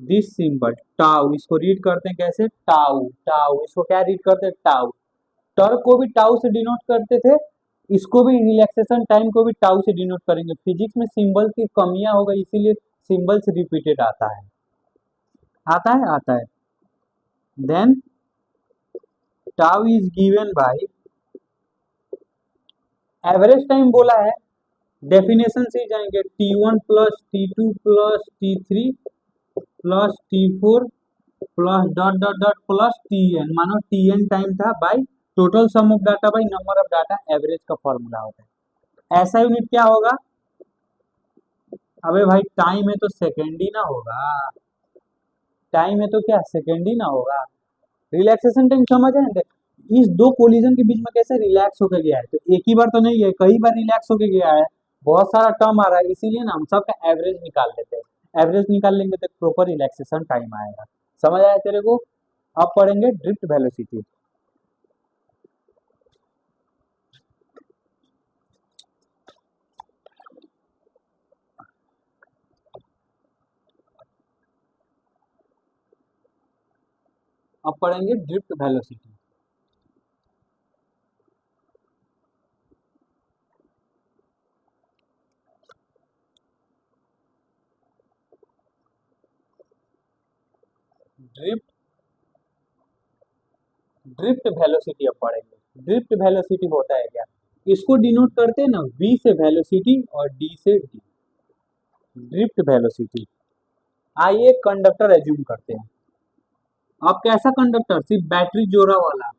this symbol tau. इसको रीड करते हैं कैसे? टाउ। टाउ, इसको क्या रीड करते हैं? टाउ। टर को भी टाउ से डिनोट करते थे, इसको भी रिलैक्सेशन टाइम को भी टाउ से डिनोट करेंगे। फिजिक्स में सिंबल की कमियां हो गई, इसीलिए सिंबल्स रिपीटेड आता है, आता है। Then tau is given by average time बोला है, डेफिनेशन से ही जाएंगे, T1 plus T2 plus T3 plus T4 plus dot dot dot plus Tn, मानो Tn टाइम था by total sum of data by number of data, average का formula होता है। ऐसा यूनिट क्या होगा? अबे भाई टाइम है तो सेकेंड ही ना होगा, टाइम है तो क्या सेकेंड ही ना होगा। रिलैक्सेशन टाइम समझ रहे हैं? इस दो कोलिजन के बीच में कैसे रिलैक्स होकर गया है, तो एक ही बार तो नहीं है, कई बार रिलैक्स होकर गया है, बहुत सारा टर्म आ रहा है, इसीलिए ना हम सबका एवरेज निकाल लेते हैं। एवरेज निकाल लेंगे तो प्रॉपर रिलैक्सेशन टाइम आएगा। समझ आया तेरे को? अब पढ़ेंगे ड्रिफ्ट वेलोसिटी। अब पढ़ेंगे drift velocity. Drift drift velocity अब पढ़ेंगे। ड्रिफ्ट वेलोसिटी होता है क्या? इसको डिनोट करते हैं ना v से वेलोसिटी और d से d। Drift velocity. आइए कंडक्टर एज्यूम करते हैं। अब कैसा कंडक्टर? सिर्फ बैटरी जोड़ा वाला।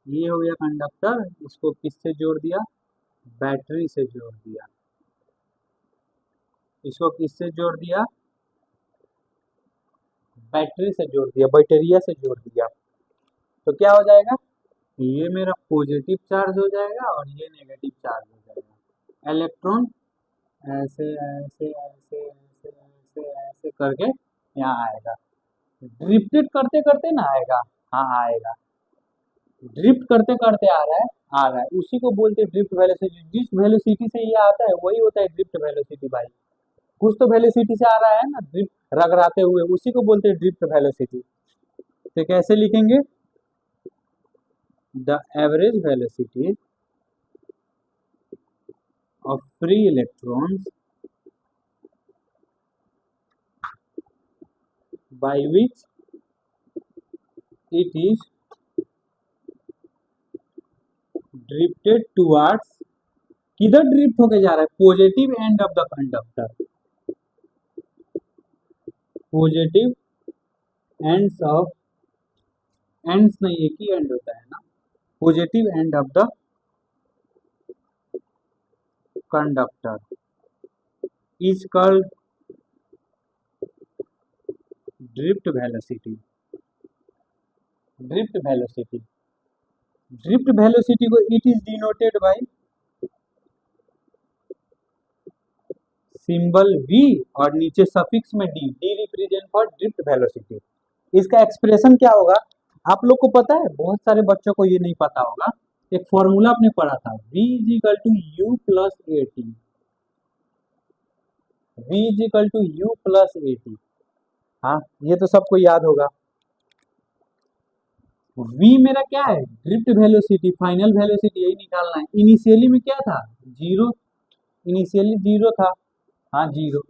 ये हो गया कंडक्टर, इसको किससे जोड़ दिया? बैटरी से जोड़ दिया। इसको किससे जोड़ दिया? बैटरी से जोड़ दिया, बैटरिया से जोड़ दिया। तो क्या हो जाएगा? ये मेरा पॉजिटिव चार्ज हो जाएगा और ये नेगेटिव चार्ज हो जाएगा। इलेक्ट्रॉन ऐसे ऐसे ऐसे ऐसे ऐसे ऐसे करके यहाँ आएगा। ड्रिफ्टेड करते करते ना आएगा, हाँ आएगा। ड्रिफ्ट करते करते आ रहा है, उसी को बोलते हैं ड्रिफ्ट वेलोसिटी। जिस वेलोसिटी से ये आता है वही होता है ड्रिफ्ट वेलोसिटी भाई। कुछ तो वेलोसिटी से आ रहा है ना ड्रिफ्ट, रगड़ाते हुए, उसी को बोलते हैं ड्रिफ्ट वेलोसिटी। तो कैसे लिखेंगे? The average velocity of free electrons by which it is drifted towards, किधर ड्रिफ्ट होके जा रहा है? Positive end of the conductor. Positive ends of, ends नहीं एक ही एंड होता है ना, positive end of the conductor is called drift velocity. Drift velocity, drift velocity को it is denoted by symbol v और नीचे सफिक्स में d, d represent for drift velocity. इसका एक्सप्रेशन क्या होगा? आप लोग को पता है, बहुत सारे बच्चों को ये नहीं पता होगा। एक फॉर्मूला आपने पढ़ा था, v is equal to U plus A T. v is equal to U plus A T. हाँ ये तो सबको याद होगा। v मेरा क्या है? ड्रिफ्ट वेलोसिटी, फाइनल वेलोसिटी यही निकालना है। इनिशियली में क्या था? जीरो, इनिशियली जीरो था, हाँ जीरो।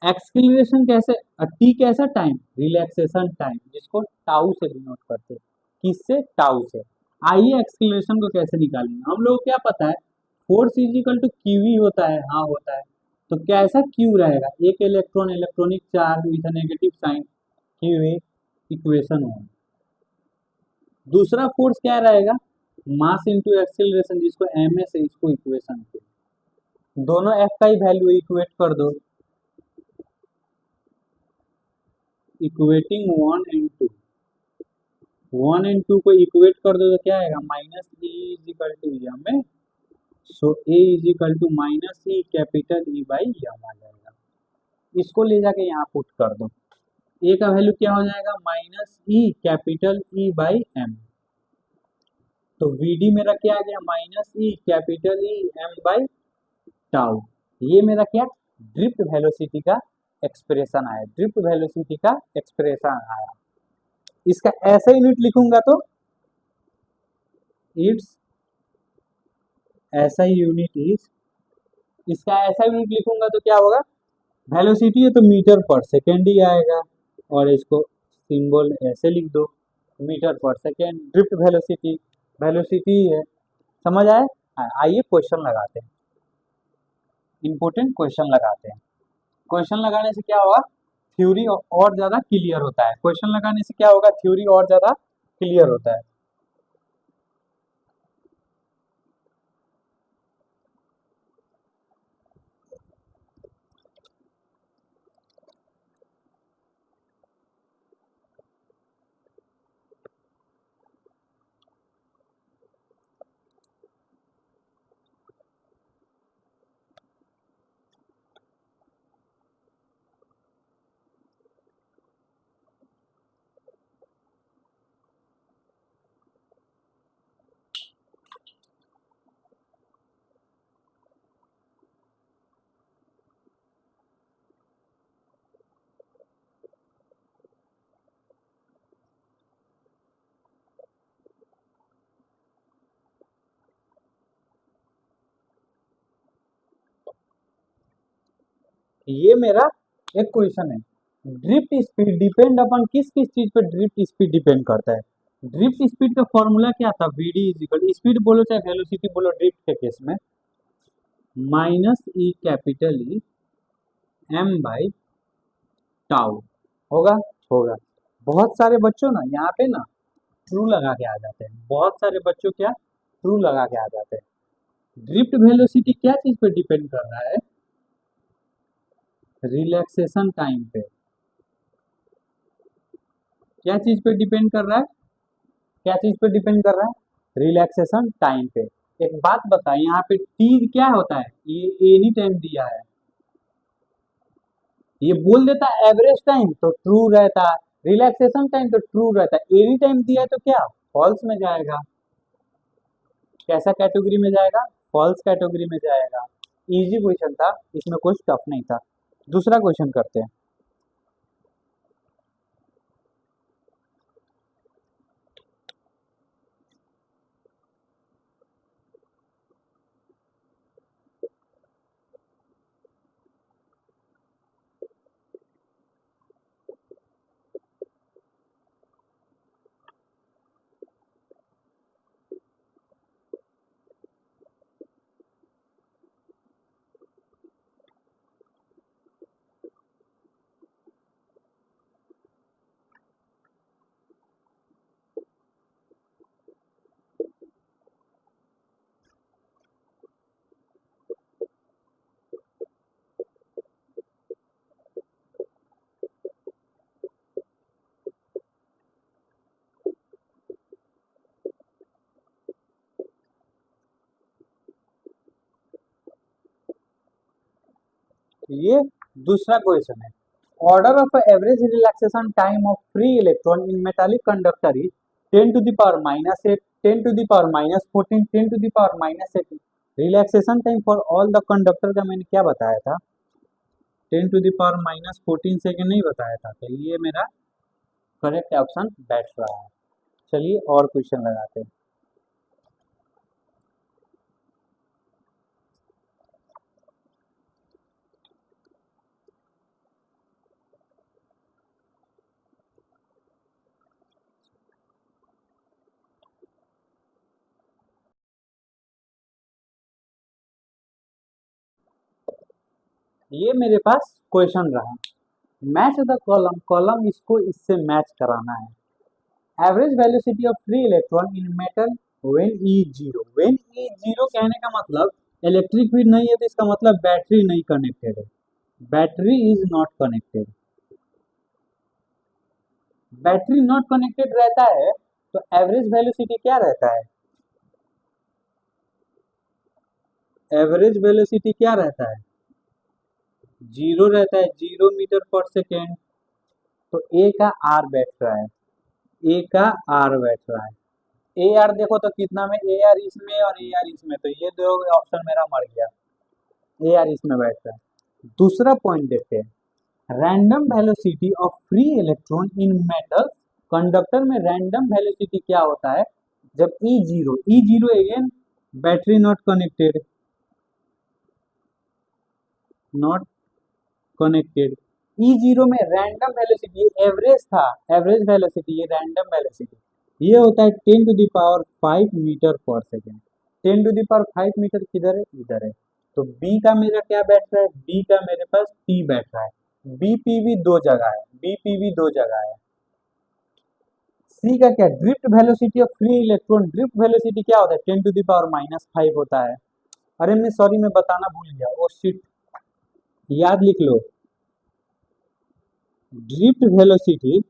एक्सक्लेरेशन कैसे? टी कैसा टाइम? रिलैक्सेशन टाइम, जिसको टाउ से डिनोट करते हैं। किससे? टाउ से। आइए एक्सक्लेरेशन को कैसे निकालेंगे। हम लोग क्या पता है, force is equal to Q ही होता है, हाँ होता है। तो कैसा क्यू रहेगा? एक electron electronic charge with negative sign, Q A, equation 1। दूसरा फोर्स क्या रहेगा? मास इंटू एक्सेलरेशन, जिसको एम से, इसको इक्वेशन 2। दोनों एफ का ही वैल्यू इक्वेट कर दो, इक्वेटिंग 1 एंड 2। 1 एंड 2 को इक्वेट कर दो तो क्या आएगा? Minus E is equal to M A, so A is equal to minus E capital E by M आ जाएगा। इसको ले जाके यहाँ पुट कर दो, ए का वैल्यू क्या हो जाएगा? Minus E capital E by M. तो वीडी मेरा क्या आ गया? Minus E capital E M by tau. ये मेरा क्या? ड्रिफ्ट वेलोसिटी का एक्सप्रेशन आया, ड्रिफ्ट वेलोसिटी का एक्सप्रेशन आया। इसका ऐसा यूनिट लिखूंगा तो इट्स ऐसा ही यूनिट इज, इसका ऐसा यूनिट लिखूंगा तो क्या होगा? वेलोसिटी है तो मीटर पर सेकेंड ही आएगा, और इसको सिंबल ऐसे लिख दो, metre per second. Drift velocity, velocity है। समझ आए? आइए क्वेश्चन लगाते हैं, इंपोर्टेंट क्वेश्चन लगाते हैं। क्वेश्चन लगाने से क्या होगा, थ्योरी और ज्यादा क्लियर होता है। क्वेश्चन लगाने से क्या होगा, थ्योरी और ज्यादा क्लियर होता है। ये मेरा एक क्वेश्चन है, ड्रिफ्ट स्पीड डिपेंड अपन किस किस चीज पे ड्रिफ्ट स्पीड डिपेंड करता है। ड्रिफ्ट स्पीड का फॉर्मूला क्या था, वीडी इज इक्वल, स्पीड बोलो चाहे वेलोसिटी बोलो, ड्रिफ्ट के केस में minus E capital E M by tau होगा। होगा। बहुत सारे बच्चों ना यहाँ पे ना ट्रू लगा के आ जाते हैं, बहुत सारे बच्चों क्या ट्रू लगा के आ जाते हैं। ड्रिफ्ट वेलोसिटी क्या चीज पे डिपेंड कर रहा है, रिलैक्सेशन टाइम पे। क्या चीज पे डिपेंड कर रहा है, क्या चीज पे डिपेंड कर रहा है, रिलैक्सेशन टाइम पे। एक बात बताइए, यहाँ पे टी क्या होता है, ये एनी टाइम दिया है, ये बोल देता है एवरेज टाइम तो ट्रू रहता है, रिलैक्सेशन टाइम तो ट्रू रहता है, एनी टाइम दिया है तो क्या फॉल्स में जाएगा। कैसा कैटेगरी में जाएगा, फॉल्स कैटेगरी में जाएगा। इजी क्वेश्चन था, इसमें कुछ टफ नहीं था। दूसरा क्वेश्चन करते हैं। ये दूसरा क्वेश्चन है, order of average relaxation time of free electron in metallic conductor is 10 to the power -8, 10 to the power -14, 10 to the power -18। Relaxation time for all the conductor का मैंने क्या बताया था, 10 टू द पावर -14 सेकेंड नहीं बताया था, तो ये मेरा करेक्ट ऑप्शन बैठ रहा है। चलिए और क्वेश्चन लगाते हैं। ये मेरे पास क्वेश्चन रहा, मैच द कॉलम, कॉलम इसको इससे मैच कराना है। Average velocity of free electron in metal when E zero, when E zero कहने का मतलब इलेक्ट्रिक फील्ड नहीं है, तो इसका मतलब बैटरी नहीं कनेक्टेड है, battery is not connected. Battery not connected रहता है तो एवरेज वेलोसिटी क्या रहता है, एवरेज वेलोसिटी क्या रहता है, जीरो रहता है, 0 मीटर पर सेकेंड। तो ए का आर बैठ रहा है, ए का आर बैठ रहा है। ए आर देखो तो कितना में, ए आर इसमें और ए आर इसमें, तो ये दो ऑप्शन मेरा मर गया, ए आर इसमें बैठ रहा है। दूसरा पॉइंट देखते हैं, random velocity of free electron in metal conductor में रैंडम वेलोसिटी क्या होता है, जब E zero, E zero again battery not connected, not connected. E zero में रैंडम वेलोसिटी, ये एवरेज था, एवरेज वेलोसिटी, ये रैंडम वेलोसिटी, ये होता है 10⁵ मीटर पर सेकेंड। 10⁵ मीटर किधर है, इधर है। तो बी का मेरा क्या बैठ रहा है, बी का मेरे पास पी बैठ रहा है। बी पी भी दो जगह है, बी पी भी दो जगह है। सी का क्या, drift velocity of free electron, drift velocity क्या होता है, 10⁻⁵ होता है। अरे मैं सॉरी, मैं बताना भूल गया, ओ शिट, याद लिख लो। Drift velocity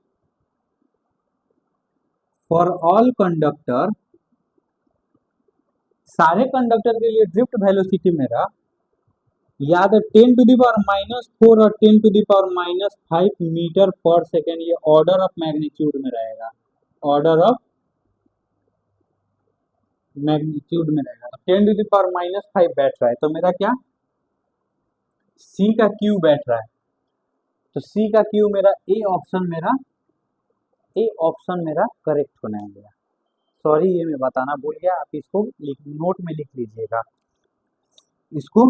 for all conductor, सारे कंडक्टर के लिए ड्रिफ्ट वेलोसिटी मेरा याद है 10⁻⁻⁴ और 10⁻⁻⁵ मीटर पर सेकेंड, ये ऑर्डर ऑफ मैग्नीट्यूड में रहेगा, ऑर्डर ऑफ मैग्नीट्यूड में रहेगा। 10⁻⁵ बैठ रहा है, तो मेरा क्या, सी का क्यू बैठ रहा है। तो सी का क्यू मेरा ए ऑप्शन, मेरा ए ऑप्शन मेरा करेक्ट होना है मेरा। सॉरी, ये मैं बताना भूल गया, आप इसको नोट में लिख लीजिएगा, इसको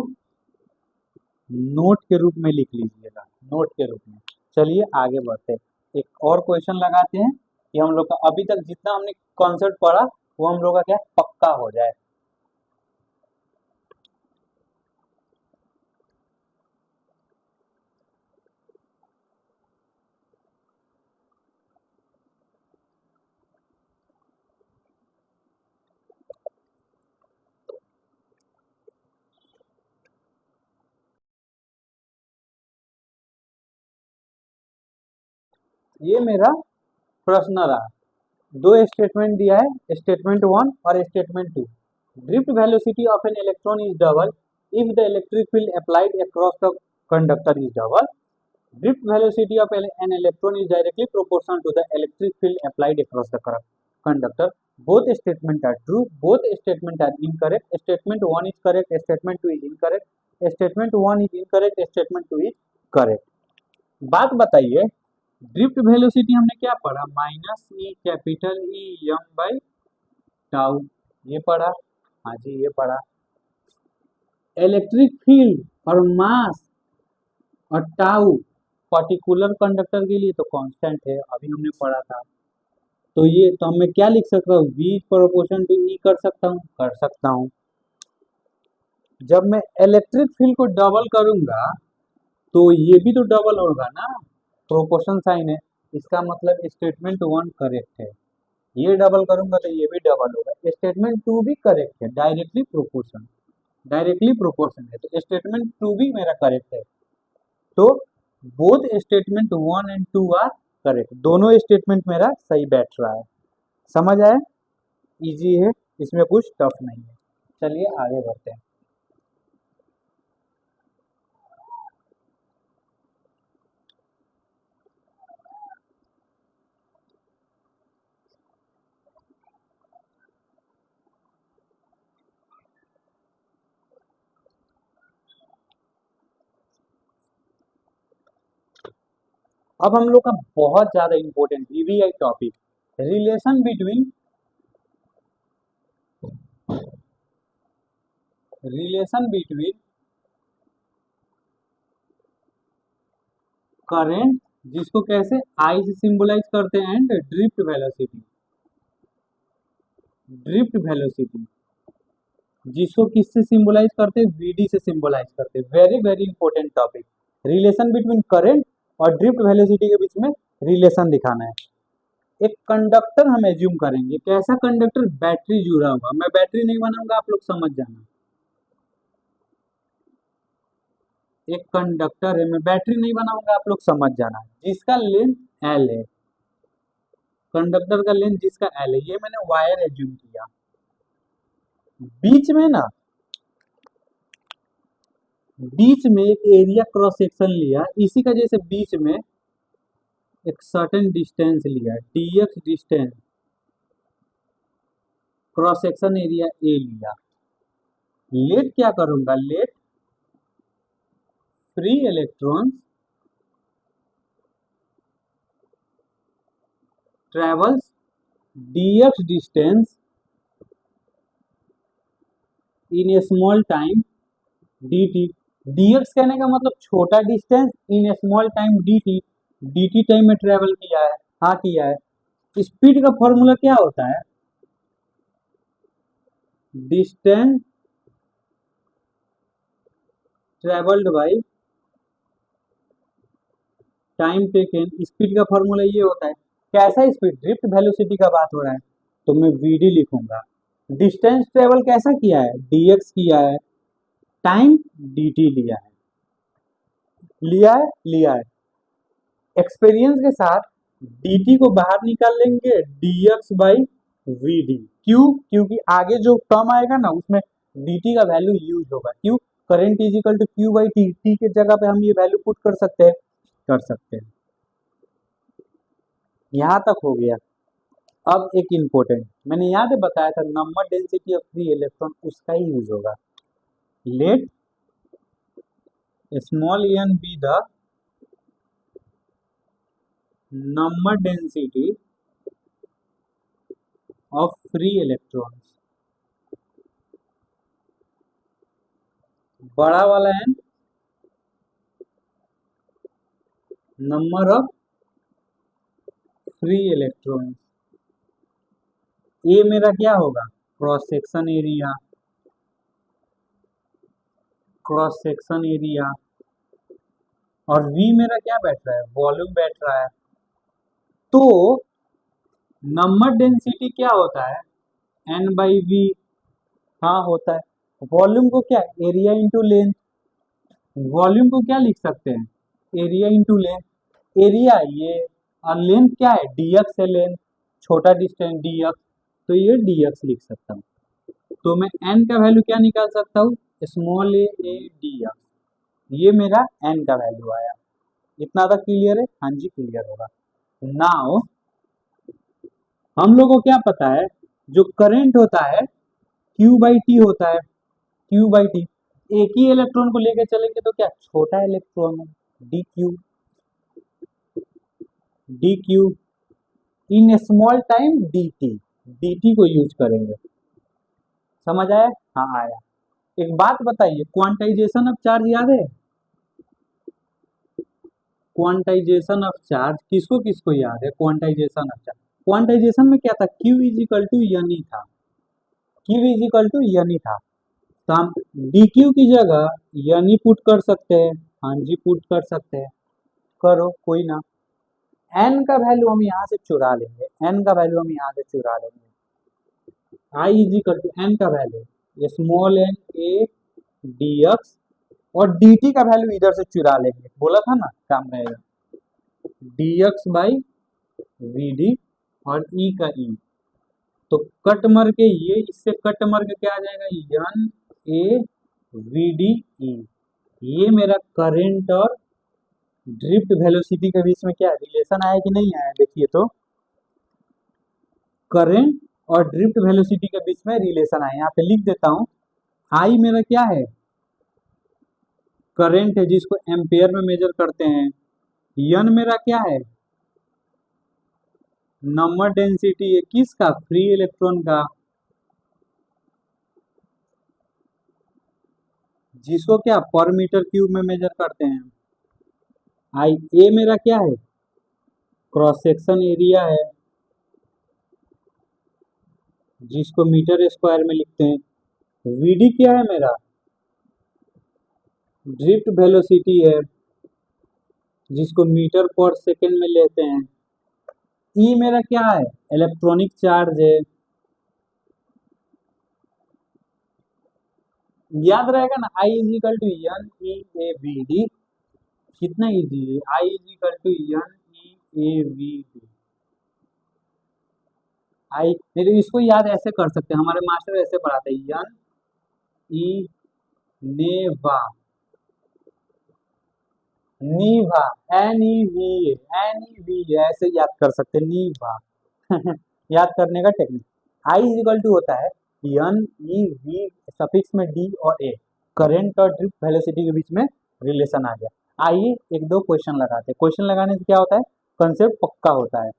नोट के रूप में लिख लीजिएगा, नोट के रूप में। चलिए आगे बढ़ते हैं, एक और क्वेश्चन लगाते हैं कि हम लोग का अभी तक जितना हमने कॉन्सेप्ट पढ़ा वो हम लोग का क्या पक्का हो जाए। ये मेरा प्रश्न रहा, दो स्टेटमेंट दिया है, स्टेटमेंट 1 और statement 2। Drift velocity of an electron is double if the electric field applied across the conductor is double. Drift velocity of an electron is directly proportional to the electric field applied across the conductor. Both statement are true, both statement are incorrect. Statement 1 is correct, statement 2 is incorrect, statement 1 is incorrect, statement 2 is correct. बात बताइए, drift velocity हमने क्या पढ़ा, minus E capital E M by tau, ये पढ़ा, हाँ जी ये पढ़ा। इलेक्ट्रिक फील्ड और मास और टाउ पर्टिकुलर कंडक्टर के लिए तो कांस्टेंट है, अभी हमने पढ़ा था। तो ये तो मैं क्या लिख सकता हूँ, v प्रोपोर्शन टू ई कर सकता हूँ, कर सकता हूँ। जब मैं इलेक्ट्रिक फील्ड को डबल करूंगा तो ये भी तो डबल होगा ना, प्रोपोर्शन साइन है, इसका मतलब स्टेटमेंट 1 करेक्ट है। ये डबल करूंगा तो ये भी डबल होगा। स्टेटमेंट 2 भी करेक्ट है, डायरेक्टली प्रोपोर्शन, डायरेक्टली प्रोपोर्शन है, तो स्टेटमेंट 2 भी मेरा करेक्ट है। तो both statement 1 and 2 are correct, दोनों स्टेटमेंट मेरा सही बैठ रहा है। समझ आया, इजी है, इसमें कुछ टफ नहीं है। चलिए आगे बढ़ते हैं। अब हम लोग का बहुत ज्यादा important VVI topic, relation between current, जिसको कैसे आई से सिंबलाइज करते हैं, and drift velocity, drift velocity जिसको किससे सिंबलाइज करते हैं, वीडी से सिंबलाइज करते हैं। Very very important topic, relation between current और ड्रिफ्ट वेलोसिटी के बीच में रिलेशन दिखाना है। एक कंडक्टर हम एज्यूम करेंगे, कैसा कंडक्टर, बैटरी जुड़ा हुआ, मैं बैटरी नहीं बनाऊंगा, आप लोग समझ जाना। एक कंडक्टर है, मैं बैटरी नहीं बनाऊंगा, आप लोग समझ जाना, जिसका लेंथ एल है, कंडक्टर का लेंथ जिसका एल है, ये मैंने वायर एज्यूम किया। बीच में ना, बीच में एक एरिया क्रॉस सेक्शन लिया, इसी का जैसे बीच में एक सर्टेन डिस्टेंस लिया, dx distance, cross section area A लिया। लेट क्या करूंगा, let free electrons travels dx distance in a small time dt, dx कहने का मतलब छोटा distance in small time dt, dt time में ट्रेवल किया है, हाँ किया है। स्पीड का फॉर्मूला क्या होता है? Distance travelled by time taken. Speed का फॉर्मूला ये होता है। कैसा स्पीड? ड्रिफ्ट वेलोसिटी का बात हो रहा है तो मैं vd लिखूंगा। डिस्टेंस ट्रेवल कैसा किया है? dx किया है, टाइम dt लिया है। एक्सपीरियंस के साथ dt को बाहर निकाल लेंगे, dx बाई vd। क्यों? क्योंकि आगे जो टर्म आएगा ना उसमें dt का वैल्यू यूज होगा। क्यों? Current is equal to Q by T, T के जगह पे हम ये वैल्यू पुट कर सकते हैं, कर सकते हैं। यहाँ तक हो गया। अब एक इम्पोर्टेंट, मैंने याद है बताया था, number density of free electron, उसका ही यूज होगा। Let small n be the number density of free electrons. बड़ा वाला n number of free electrons. A मेरा क्या होगा? Cross section area, cross section area. और वी मेरा क्या बैठ रहा है? वॉल्यूम बैठ रहा है। तो नंबर डेंसिटी क्या होता है? N by V. हाँ होता है। वॉल्यूम को क्या? Area into length. वॉल्यूम को क्या लिख सकते हैं? Area into length. एरिया ये, और लेंथ क्या है? dx है लेंथ, छोटा डिस्टेंस dx, तो ये dx लिख सकता हूँ। तो मैं n का वैल्यू क्या निकाल सकता हूँ? स्मॉल ए dx। ये मेरा n का वैल्यू आया। इतना तक क्लियर है? हाँ जी क्लियर होगा। नाउ हम लोग को क्या पता है? जो करंट होता है Q बाई टी होता है, Q बाई टी। एक ही इलेक्ट्रॉन को लेके चलेंगे तो क्या? छोटा इलेक्ट्रॉन है, dq, dq in small time dt, dt को यूज करेंगे। समझ आया? हाँ आया। एक बात बताइए, क्वांटाइजेशन ऑफ चार्ज याद है? क्वांटाइजेशन ऑफ चार्ज किसको किसको याद है? क्वांटाइजेशन ऑफ चार्ज, क्वांटाइजेशन में क्या था? Q इज इक्वल टू यन ही था, Q इज इक्वल टू यन ही था। तो हम dq की जगह यन ही पुट कर सकते हैं। हाँ जी पुट कर सकते हैं, करो कोई ना। n का वैल्यू हम यहाँ से चुरा लेंगे, n का वैल्यू हम यहाँ से चुरा लेंगे। I is equal to n का value small n a dx, और dt का वैल्यू इधर से चुरा लेंगे, बोला था ना काम रहेगा। dx बाई vd और e का e, तो कट मर के ये इससे कट मर के क्या आ जाएगा? n a vd e। ये मेरा करंट और ड्रिफ्ट वेलोसिटी के बीच में क्या रिलेशन आया कि नहीं आया? देखिए तो करंट और ड्रिफ्ट वेलोसिटी के बीच में रिलेशन आया। यहाँ पे लिख देता हूँ। आई मेरा क्या है? करंट है जिसको एम्पेयर में मेजर करते हैं। यन मेरा क्या है? नंबर डेंसिटी है किसका? फ्री इलेक्ट्रॉन का, जिसको क्या पर मीटर क्यूब में मेजर करते हैं। आई ए मेरा क्या है? क्रॉस सेक्शन एरिया है, जिसको मीटर स्क्वायर में लिखते हैं। वीडी क्या है मेरा? ड्रिफ्ट वेलोसिटी है, जिसको मीटर पर सेकेंड में लेते हैं। ई मेरा क्या है? इलेक्ट्रॉनिक चार्ज है। याद रहेगा ना? I is equal to N E A V D. कितना इजी है? I is equal to N E A V D. I नहीं तो इसको याद ऐसे कर सकते हैं, हमारे मास्टर ऐसे पढ़ाते हैं, एन ई नेवा, नीवा, N E V, N E V ऐसे याद कर सकते हैं, नीवा। याद करने का technique. I is equal to होता है एन ई वी सफिक्स में डी और ए, करंट और ड्रिफ्ट वेलोसिटी के बीच में रिलेशन आ गया। आइए एक दो क्वेश्चन लगाते हैं। क्वेश्चन लगाने से क्या होता है? कंसेप्ट पक्का होता है।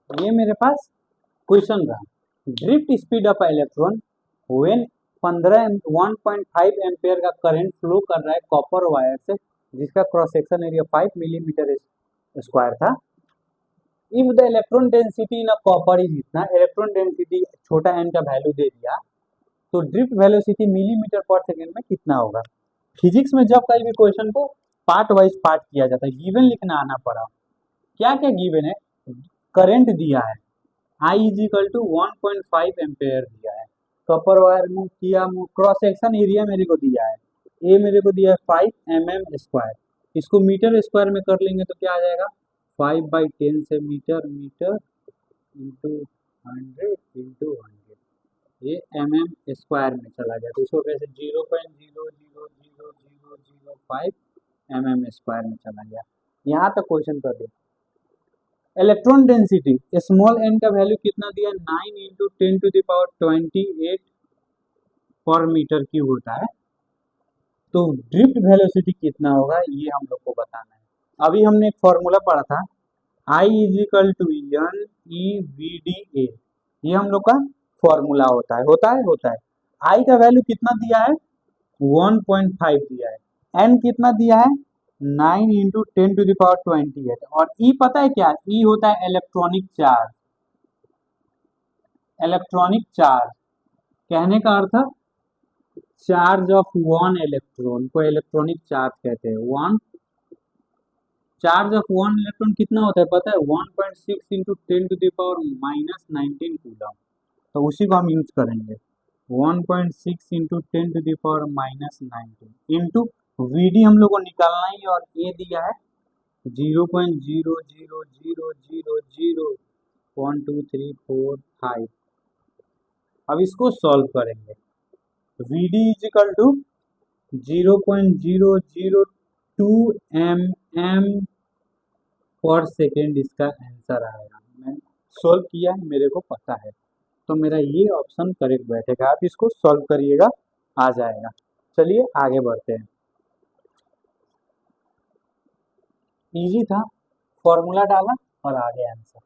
ये मेरे पास क्वेश्चन रहा। Drift speed of electron when 1.5 ampere का करंट फ्लो कर रहा है कॉपर वायर से, जिसका cross section area 5 millimetre square था। If the electron density in a copper is इतना, इलेक्ट्रॉन डेंसिटी छोटा n का वैल्यू दे दिया, तो drift velocity millimetre per second में कितना होगा। फिजिक्स में जब कहीं भी क्वेश्चन को पार्ट वाइज पार्ट किया जाता है, गिवन लिखना आना पड़ा। क्या क्या गिवन है, करंट दिया है I is equal to 1.5 ampere दिया है, कॉपर वायर मूव किया, क्रॉस सेक्शन एरिया मेरे को दिया है, ए मेरे को दिया है 5 mm², इसको मीटर स्क्वायर में कर लेंगे तो क्या आ जाएगा 5/10 से मीटर इंटू 100 इंटू 100, ये mm² में चला गया, तो इसको कैसे 0.0000005 mm² में चला गया। यहाँ तक क्वेश्चन कर दो। इलेक्ट्रॉन डेंसिटी स्मॉल n का वैल्यू कितना दिया 9 इंटू 10⁻28 पर मीटर क्यूब होता है, तो ड्रिफ्ट वेलोसिटी कितना होगा ये हम लोग को बताना है। अभी हमने एक फॉर्मूला पढ़ा था I is equal to NEVDA, ये हम लोग का फॉर्मूला होता है। I का वैल्यू कितना दिया है 1.5 दिया है, n कितना दिया है 9 इंटू 10⁻28, और E पता है क्या, E होता है इलेक्ट्रॉनिक चार्ज। इलेक्ट्रॉनिक चार्ज कहने का अर्थ चार्ज ऑफ वन इलेक्ट्रॉन को इलेक्ट्रॉनिक चार्ज कहते हैं। One charge of one electron कितना होता है पता है 1.6 इंटू 10⁻⁻19 कूलम, तो उसी को हम यूज करेंगे 1.6 इंटू 10⁻⁻19 इंटू VD हम लोग को निकालना ही, और ए दिया है 0.000001234 अब इसको सॉल्व करेंगे। VD is equal to 0.002 mm per second इसका आंसर आएगा। मैं सॉल्व किया है, मेरे को पता है, तो मेरा ये ऑप्शन करेक्ट बैठेगा। आप इसको सॉल्व करिएगा, आ जाएगा। चलिए आगे बढ़ते हैं। इजी था, फॉर्मूला डाला और आ गया आंसर।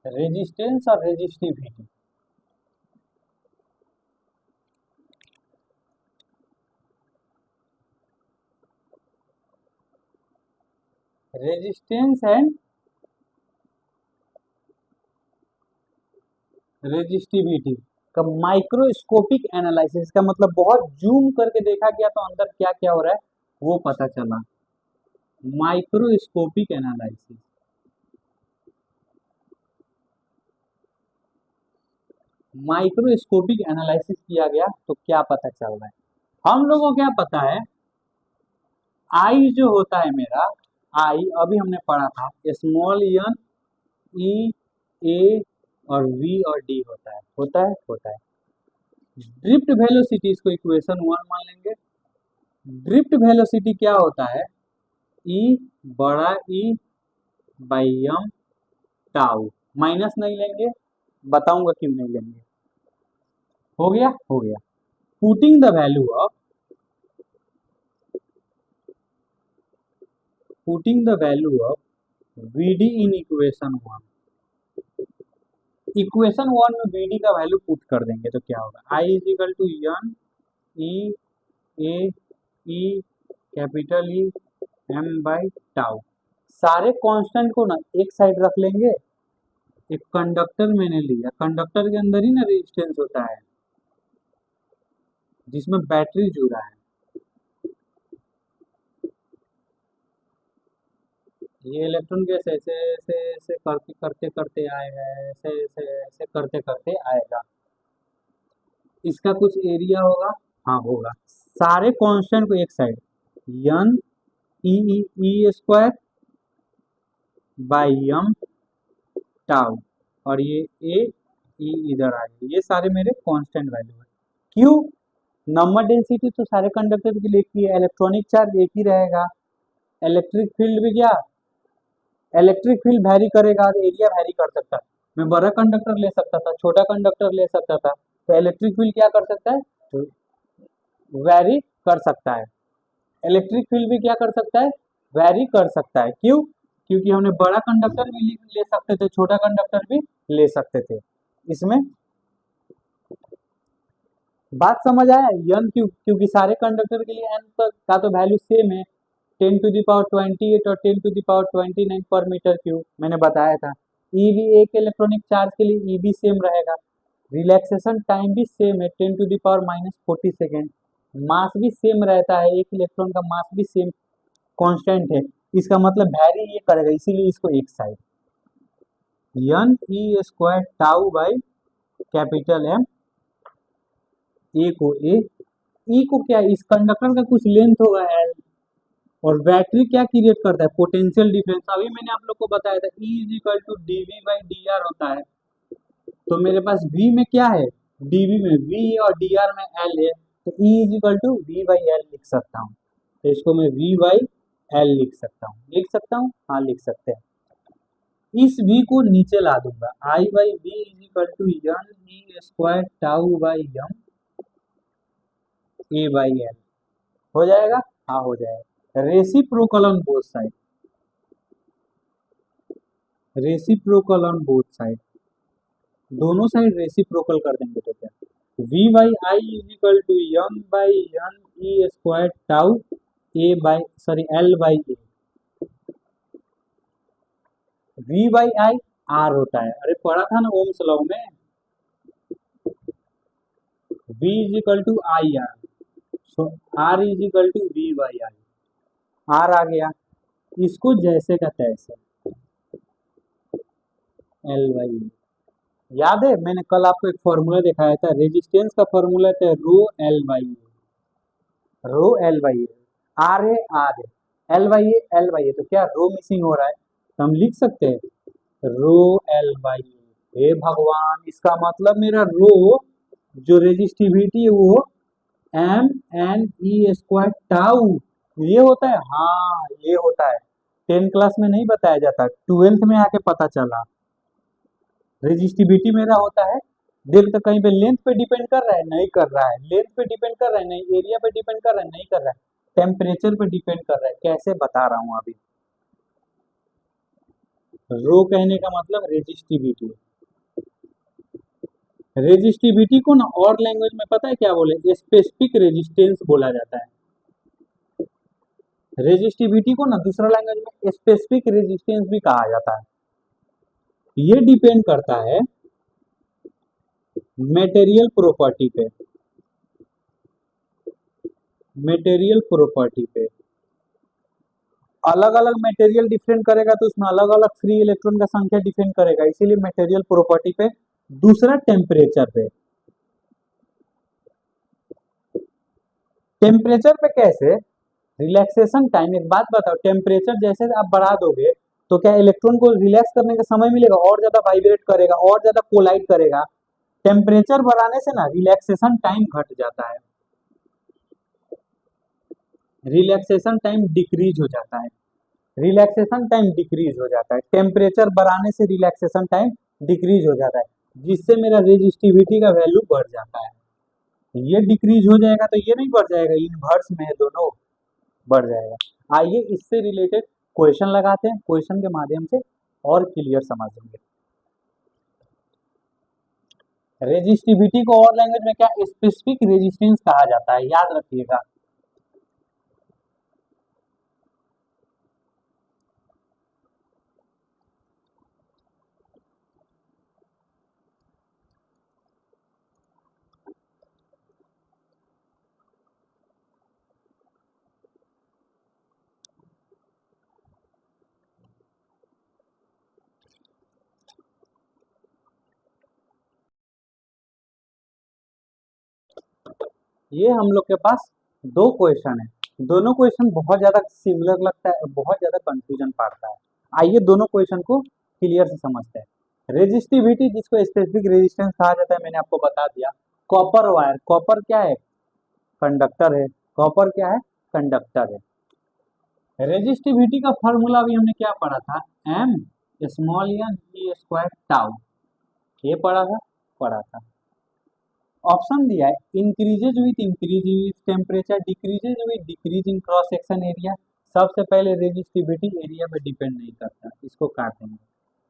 रेजिस्टेंस और रेजिस्टिविटी, रेजिस्टेंस एंड रेजिस्टिविटी का माइक्रोस्कोपिक एनालिसिस का मतलब बहुत जूम करके देखा गया तो अंदर क्या क्या हो रहा है वो पता चला। माइक्रोस्कोपिक एनालिसिस, माइक्रोस्कोपिक एनालिसिस किया गया तो क्या पता चल रहा है। हम लोगों को क्या पता है, आई जो होता है मेरा, आई अभी हमने पढ़ा था स्मॉल n E A और V और D होता है। ड्रिफ्ट वेलोसिटी, इसको इक्वेशन 1 मान लेंगे। ड्रिफ्ट वेलोसिटी क्या होता है E बड़ा E by m tau, minus नहीं लेंगे, बताऊंगा क्यों नहीं लेंगे। हो गया putting the value of VD in equation 1, equation 1 में VD का वैल्यू पुट कर देंगे तो क्या होगा, I is equal to n E A E capital E m by tau. सारे कांस्टेंट को ना एक साइड रख लेंगे। एक कंडक्टर मैंने लिया, कंडक्टर के अंदर ही ना रेजिस्टेंस होता है जिसमें बैटरी जुड़ा है। ये इलेक्ट्रॉन गैस ऐसे ऐसे ऐसे करते आएगा, ऐसे ऐसे ऐसे करते आएगा। इसका कुछ एरिया होगा, हाँ होगा। सारे कांस्टेंट को एक side n E square by m tau, और ये ए ई इधर आ गया, ये सारे मेरे कांस्टेंट वैल्यू है। क्यों, नंबर डेंसिटी तो सारे कंडक्टर के लिए एक ही है, इलेक्ट्रॉनिक चार्ज एक ही रहेगा। इलेक्ट्रिक फील्ड भी क्या, इलेक्ट्रिक फील्ड वैरी करेगा और एरिया वैरी कर सकता है। मैं बड़ा कंडक्टर ले सकता था, छोटा कंडक्टर ले सकता था, तो इलेक्ट्रिक फील्ड क्या कर सकता है, वेरी कर सकता है। इलेक्ट्रिक फील्ड भी क्या कर सकता है, वेरी कर सकता है। क्यों? क्योंकि हमने बड़ा कंडक्टर भी ले सकते थे, छोटा कंडक्टर भी ले सकते थे। इसमें बात समझ आया? यन क्योंकि सारे कंडक्टर के लिए एन का तो वैल्यू सेम है, 10⁻28 और 10⁻29 पर मीटर क्यूब, मैंने बताया था। ई भी एक इलेक्ट्रॉनिक चार्ज के लिए ई भी सेम रहेगा। रिलैक्सेशन टाइम भी सेम है, 10⁻⁻40 सेकेंड। मास भी सेम रहता है, एक इलेक्ट्रॉन का मास भी सेम कांस्टेंट है। इसका मतलब वैरी ये करेगा, इसीलिए इसको एक side N E square tau by capital M, A को ए, ई को क्या, इस कंडक्टर का कुछ लेंथ होगा एल, और बैटरी क्या क्रिएट करता है, पोटेंशियल डिफरेंस। अभी मैंने आप लोग को बताया था E is equal to dV by dr होता है। तो मेरे पास V में क्या है, dV में V और dr में L है, तो E is equal to V by L लिख सकता हूँ। तो इसको मैं V बाई L लिख सकता हूँ, हाँ लिख सकते हैं। इस V को नीचे ला दूंगा, I by V is equal to N E square tau by M A by L, हो जाएगा, हाँ हो जाएगा। Reciprocal on both side, reciprocal on both side, दोनों साइड रेसिप्रोकल कर देंगे तो क्या, v by I is equal to M by N E square tau A by L by A, v by I R होता है, अरे पढ़ा था ना ओम्स लॉ में, v is equal to I R, so R is equal to v by I, R आ गया, इसको जैसे का तैसे एल बाई ए। याद है मैंने कल आपको एक फॉर्मूला दिखाया था, रेजिस्टेंस का फॉर्मूला था rho L by A, rho L by A, R है आर है, L by A L by A, तो क्या रो मिसिंग हो रहा है, तो हम लिख सकते हैं रो एल बाई ए। हे भगवान, इसका मतलब मेरा रो जो रेजिस्टिविटी है वो M N E square tau ये होता है, हाँ ये होता है। 10 क्लास में नहीं बताया जाता, 12th में आके पता चला। रेजिस्टिविटी मेरा होता है, देख तो कहीं पे लेंथ पे डिपेंड कर रहा है, नहीं कर रहा है, लेंथ पे डिपेंड कर रहा है, नहीं, एरिया पे डिपेंड कर रहा है, नहीं कर रहा है, टेम्परेचर पे डिपेंड कर रहा है। कैसे बता रहा हूँ अभी, रो कहने का मतलब रेजिस्टिविटी, रेजिस्टिविटी को ना और लैंग्वेज में पता है क्या बोले, स्पेसिफिक रेजिस्टेंस बोला जाता है। रेजिस्टिविटी को ना दूसरा लैंग्वेज में स्पेसिफिक रेजिस्टेंस भी कहा जाता है। ये डिपेंड करता है मटेरियल प्रॉपर्टी पे, मटेरियल प्रॉपर्टी पे, अलग अलग मटेरियल डिफरेंट करेगा तो उसमें अलग अलग फ्री इलेक्ट्रॉन का संख्या डिफरेंट करेगा, इसीलिए मटेरियल प्रॉपर्टी पे। दूसरा टेम्परेचर पे, टेम्परेचर पे कैसे, रिलैक्सेशन टाइम, एक बात बताओ, टेम्परेचर जैसे आप बढ़ा दोगे तो क्या इलेक्ट्रॉन को रिलैक्स करने का समय मिलेगा, और ज्यादा वाइब्रेट करेगा, और ज्यादा कोलाइड करेगा। टेम्परेचर बढ़ाने से ना रिलैक्सेशन टाइम घट जाता है, रिलैक्सेशन टाइम डिक्रीज हो जाता है, रिलैक्सेशन टाइम डिक्रीज हो जाता है, टेम्परेचर बढ़ाने से रिलैक्सेशन टाइम डिक्रीज हो जाता है, जिससे मेरा रेजिस्टिविटी का वैल्यू बढ़ जाता है। ये डिक्रीज हो जाएगा तो ये नहीं बढ़ जाएगा, इनवर्स में है दोनों, बढ़ जाएगा। आइए इससे रिलेटेड क्वेश्चन लगाते हैं, क्वेश्चन के माध्यम से और क्लियर समझेंगे। रेजिस्टिविटी को और लैंग्वेज में क्या, स्पेसिफिक रेजिस्टेंस कहा जाता है, याद रखिएगा। ये हम लोग के पास दो क्वेश्चन है, दोनों क्वेश्चन बहुत ज्यादा सिमिलर लगता है, बहुत ज्यादा कंफ्यूजन पड़ता है। आइए दोनों क्वेश्चन को क्लियर से समझते हैं। रेजिस्टिविटी जिसको स्पेसिफिक रेजिस्टेंस कहा जाता है, मैंने आपको बता दिया। कॉपर वायर, कॉपर क्या है, कंडक्टर है, कॉपर क्या है, कंडक्टर है। रेजिस्टिविटी का फॉर्मूला भी हमने क्या पढ़ा था, M small N E square tau, ये पढ़ा था। ऑप्शन दिया है increases with increase with temperature, decreases with decrease in cross section area. सबसे पहले रेजिस्टिविटी एरिया पे डिपेंड नहीं करता, इसको काटेंगे,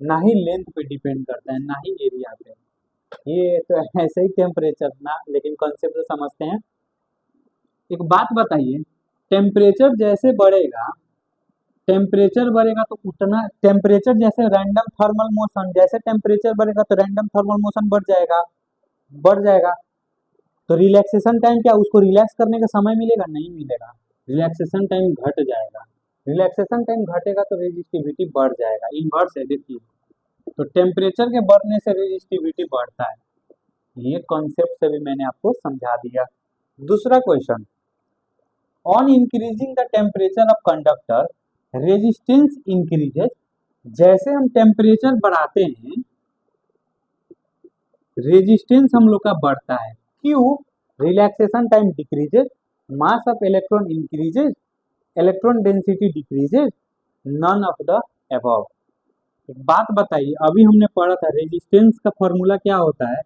ना ही लेंथ पे डिपेंड करता है, ना ही एरिया पे। ये तो ऐसे ही टेम्परेचर ना, लेकिन कॉन्सेप्ट तो समझते हैं। एक बात बताइए, टेम्परेचर जैसे बढ़ेगा, टेम्परेचर बढ़ेगा तो उतना टेम्परेचर जैसे रैंडम थर्मल मोशन, जैसे टेम्परेचर बढ़ेगा तो रैंडम थर्मल मोशन बढ़ जाएगा। तो रिलैक्सेशन टाइम क्या, उसको रिलैक्स करने का समय मिलेगा? नहीं मिलेगा, रिलैक्सेशन टाइम घट जाएगा। रिलैक्सेशन टाइम घटेगा तो रेजिस्टिविटी बढ़ जाएगा, इनवर्स है देखिए। तो टेम्परेचर के बढ़ने से रेजिस्टिविटी बढ़ता है, ये कॉन्सेप्ट से भी मैंने आपको समझा दिया। दूसरा question, on increasing the temperature of conductor resistance increases. जैसे हम टेम्परेचर बढ़ाते हैं रेजिस्टेंस हम लोग का बढ़ता है, क्यों? Relaxation time decreases, mass of electron increases, electron density decreases, none of the above. बात बताइए, अभी हमने पढ़ा था रेजिस्टेंस का फॉर्मूला क्या होता है,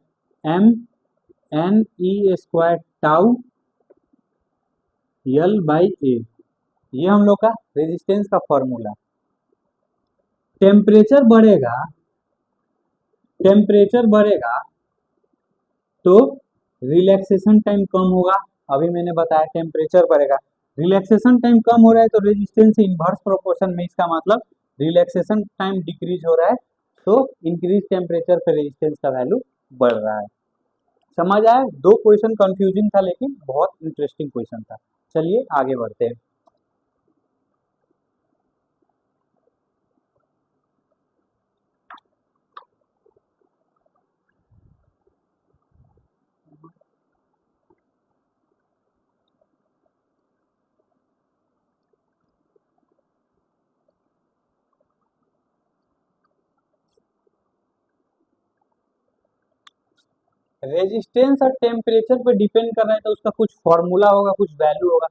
M N E square tau L by A, ये हम लोग का रेजिस्टेंस का फॉर्मूला। टेम्परेचर बढ़ेगा, टेम्परेचर बढ़ेगा तो रिलैक्सेशन टाइम कम होगा। अभी मैंने बताया टेम्परेचर बढ़ेगा, रिलैक्सेशन टाइम कम हो रहा है तो रेजिस्टेंस इनवर्स प्रोपोर्शन में, इसका मतलब रिलैक्सेशन टाइम डिक्रीज हो रहा है तो इंक्रीज टेम्परेचर पे रेजिस्टेंस का वैल्यू बढ़ रहा है। समझ आया? दो क्वेश्चन कंफ्यूजिंग था लेकिन बहुत इंटरेस्टिंग क्वेश्चन था। चलिए आगे बढ़ते हैं। रेजिस्टेंस और टेम्परेचर पे डिपेंड कर रहा है तो उसका कुछ फॉर्मूला होगा, कुछ वैल्यू होगा।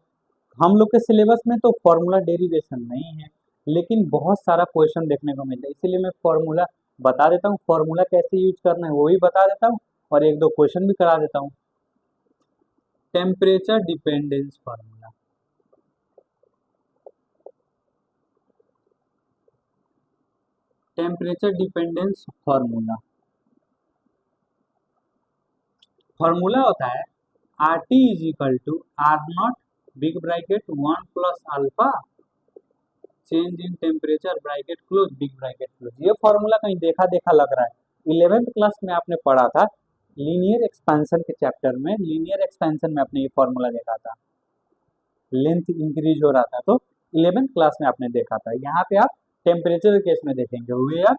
हम लोग के सिलेबस में तो फॉर्मूला डेरिवेशन नहीं है, लेकिन बहुत सारा क्वेश्चन देखने को मिलता है, इसीलिए मैं फॉर्मूला बता देता हूँ, फॉर्मूला कैसे यूज करना है वो भी बता देता हूँ और एक दो क्वेश्चन भी करा देता हूँ। Temperature dependence formula, temperature dependence formula, formula होता है R T is equal to R not big bracket 1 plus alpha change in temperature bracket close big bracket close. ये फॉर्मूला कहीं देखा देखा लग रहा है, 11th क्लास में आपने पढ़ा था लीनियर एक्सपेंशन के चैप्टर में, लीनियर एक्सपेंशन में आपने ये फॉर्मूला देखा था, लेंथ इंक्रीज हो रहा था तो 11th क्लास में आपने देखा था। यहाँ पे आप टेम्परेचर के केस में देखेंगे, वेयर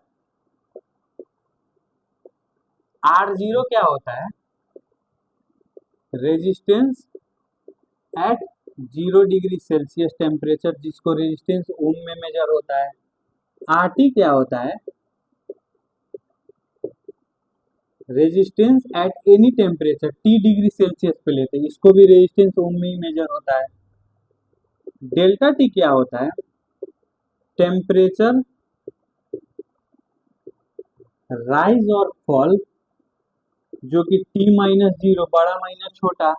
आर जीरो क्या होता है, resistance at 0 degree Celsius temperature, जिसको रेजिस्टेंस ओम में मेजर होता है। आर टी क्या होता है, resistance at any temperature T degree Celsius पे लेते हैं, इसको भी रेजिस्टेंस ओम में ही मेजर होता है। डेल्टा टी क्या होता है, टेम्परेचर राइज और फॉल जो कि टी माइनस जीरो, बड़ा माइनस छोटा,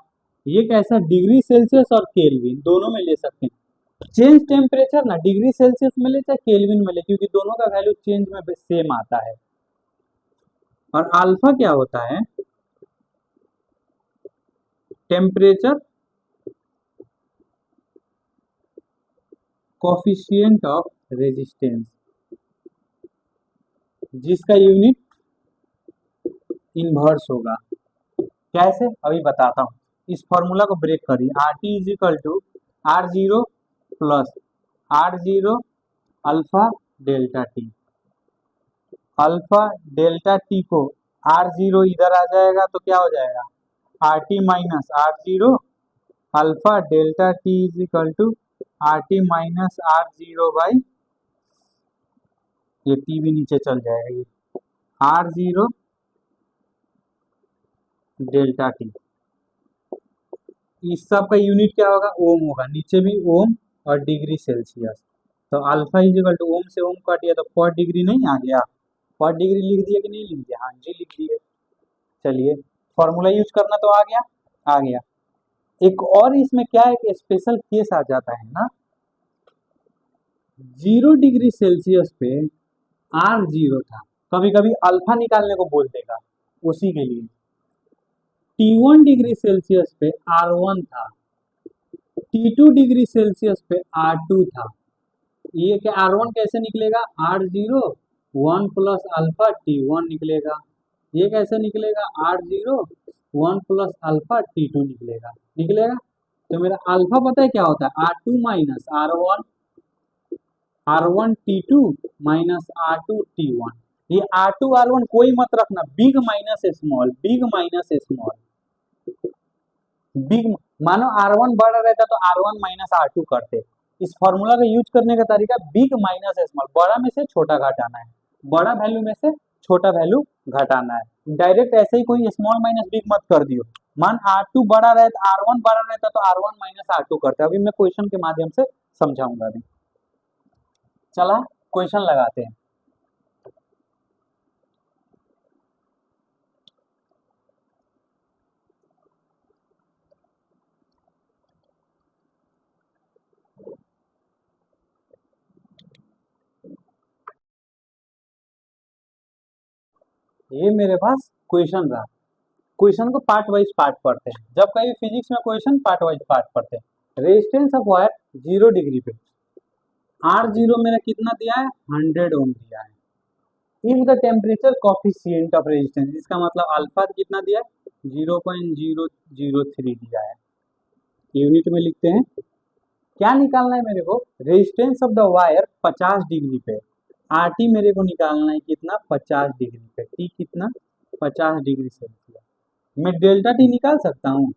ये कैसा डिग्री सेल्सियस और केल्विन दोनों में ले सकते हैं। चेंज टेम्परेचर ना डिग्री सेल्सियस में ले चाहे केल्विन में ले, क्योंकि दोनों का वैल्यू चेंज में सेम आता है। और अल्फा क्या होता है, टेम्परेचर कोफिशिएंट ऑफ रेजिस्टेंस, जिसका यूनिट इनवर्स होगा। कैसे, अभी बताता हूँ। इस फॉर्मूला को ब्रेक करिए, R T is equal to R zero plus R zero alpha delta T. Alpha delta T को आर जीरो इधर आ जाएगा तो क्या हो जाएगा, R T minus R zero alpha delta T is equal to R T minus R zero by, ये T भी नीचे चल जाएगा, ये आर जीरो डेल्टा टी। इस सब का यूनिट क्या होगा, ओम होगा, नीचे भी ओम और डिग्री सेल्सियस। तो alpha is equal two ohm से ओम काट दिया तो पर डिग्री नहीं आ गया, पर डिग्री लिख दिया कि नहीं लिख दिया, हाँ जी लिख दिए। चलिए फॉर्मूला यूज करना तो आ गया, आ गया। एक और इसमें क्या एक स्पेशल केस आ जाता है ना, 0 डिग्री सेल्सियस पे R0 था, कभी कभी अल्फा निकालने को बोल देगा उसी के लिए। T1 डिग्री सेल्सियस पे R1 था, T2 डिग्री सेल्सियस पे R2 था। ये क्या R1 कैसे निकलेगा, R0 1 प्लस अल्फा T1 निकलेगा। ये कैसे निकलेगा, R0 1 प्लस अल्फा T2 निकलेगा, निकलेगा। तो मेरा अल्फा पता है क्या होता है, R2 minus R1 T2 minus R2 T1। ये R2 R1 कोई मत रखना, big minus small, big minus small, big. मानो R1 बड़ा रहता तो R1 माइनस R2 करते। इस फॉर्मूला का यूज करने का तरीका बिग माइनस स्मॉल, बड़ा में से छोटा घटाना है, बड़ा वैल्यू में से छोटा वैल्यू घटाना है। डायरेक्ट ऐसे ही कोई स्मॉल माइनस बिग मत कर दियो। मान R2 बड़ा रहता, R1 बड़ा रहता तो R1 माइनस R2 करते। अभी मैं क्वेश्चन के माध्यम से समझाऊंगा। अभी चला क्वेश्चन लगाते हैं। ये मेरे पास क्वेश्चन रहा, क्वेश्चन को पार्ट वाइज पार्ट पढ़ते हैं। जब कभी फिजिक्स में क्वेश्चन पार्ट वाइज पार्ट पढ़ते हैं। रेजिस्टेंस ऑफ वायर 0 डिग्री पे, R0 मेरा कितना दिया है, 100 ओम दिया है। If the temperature coefficient of resistance, इसका मतलब अल्फा कितना दिया है, 0.003 दिया है। यूनिट में लिखते हैं। क्या निकालना है मेरे को, resistance of the wire 50 degree पे, RT मेरे को निकालना है कितना, 50 डिग्री पे, T कितना, 50 डिग्री सेल्सियस। मैं डेल्टा T निकाल सकता हूँ,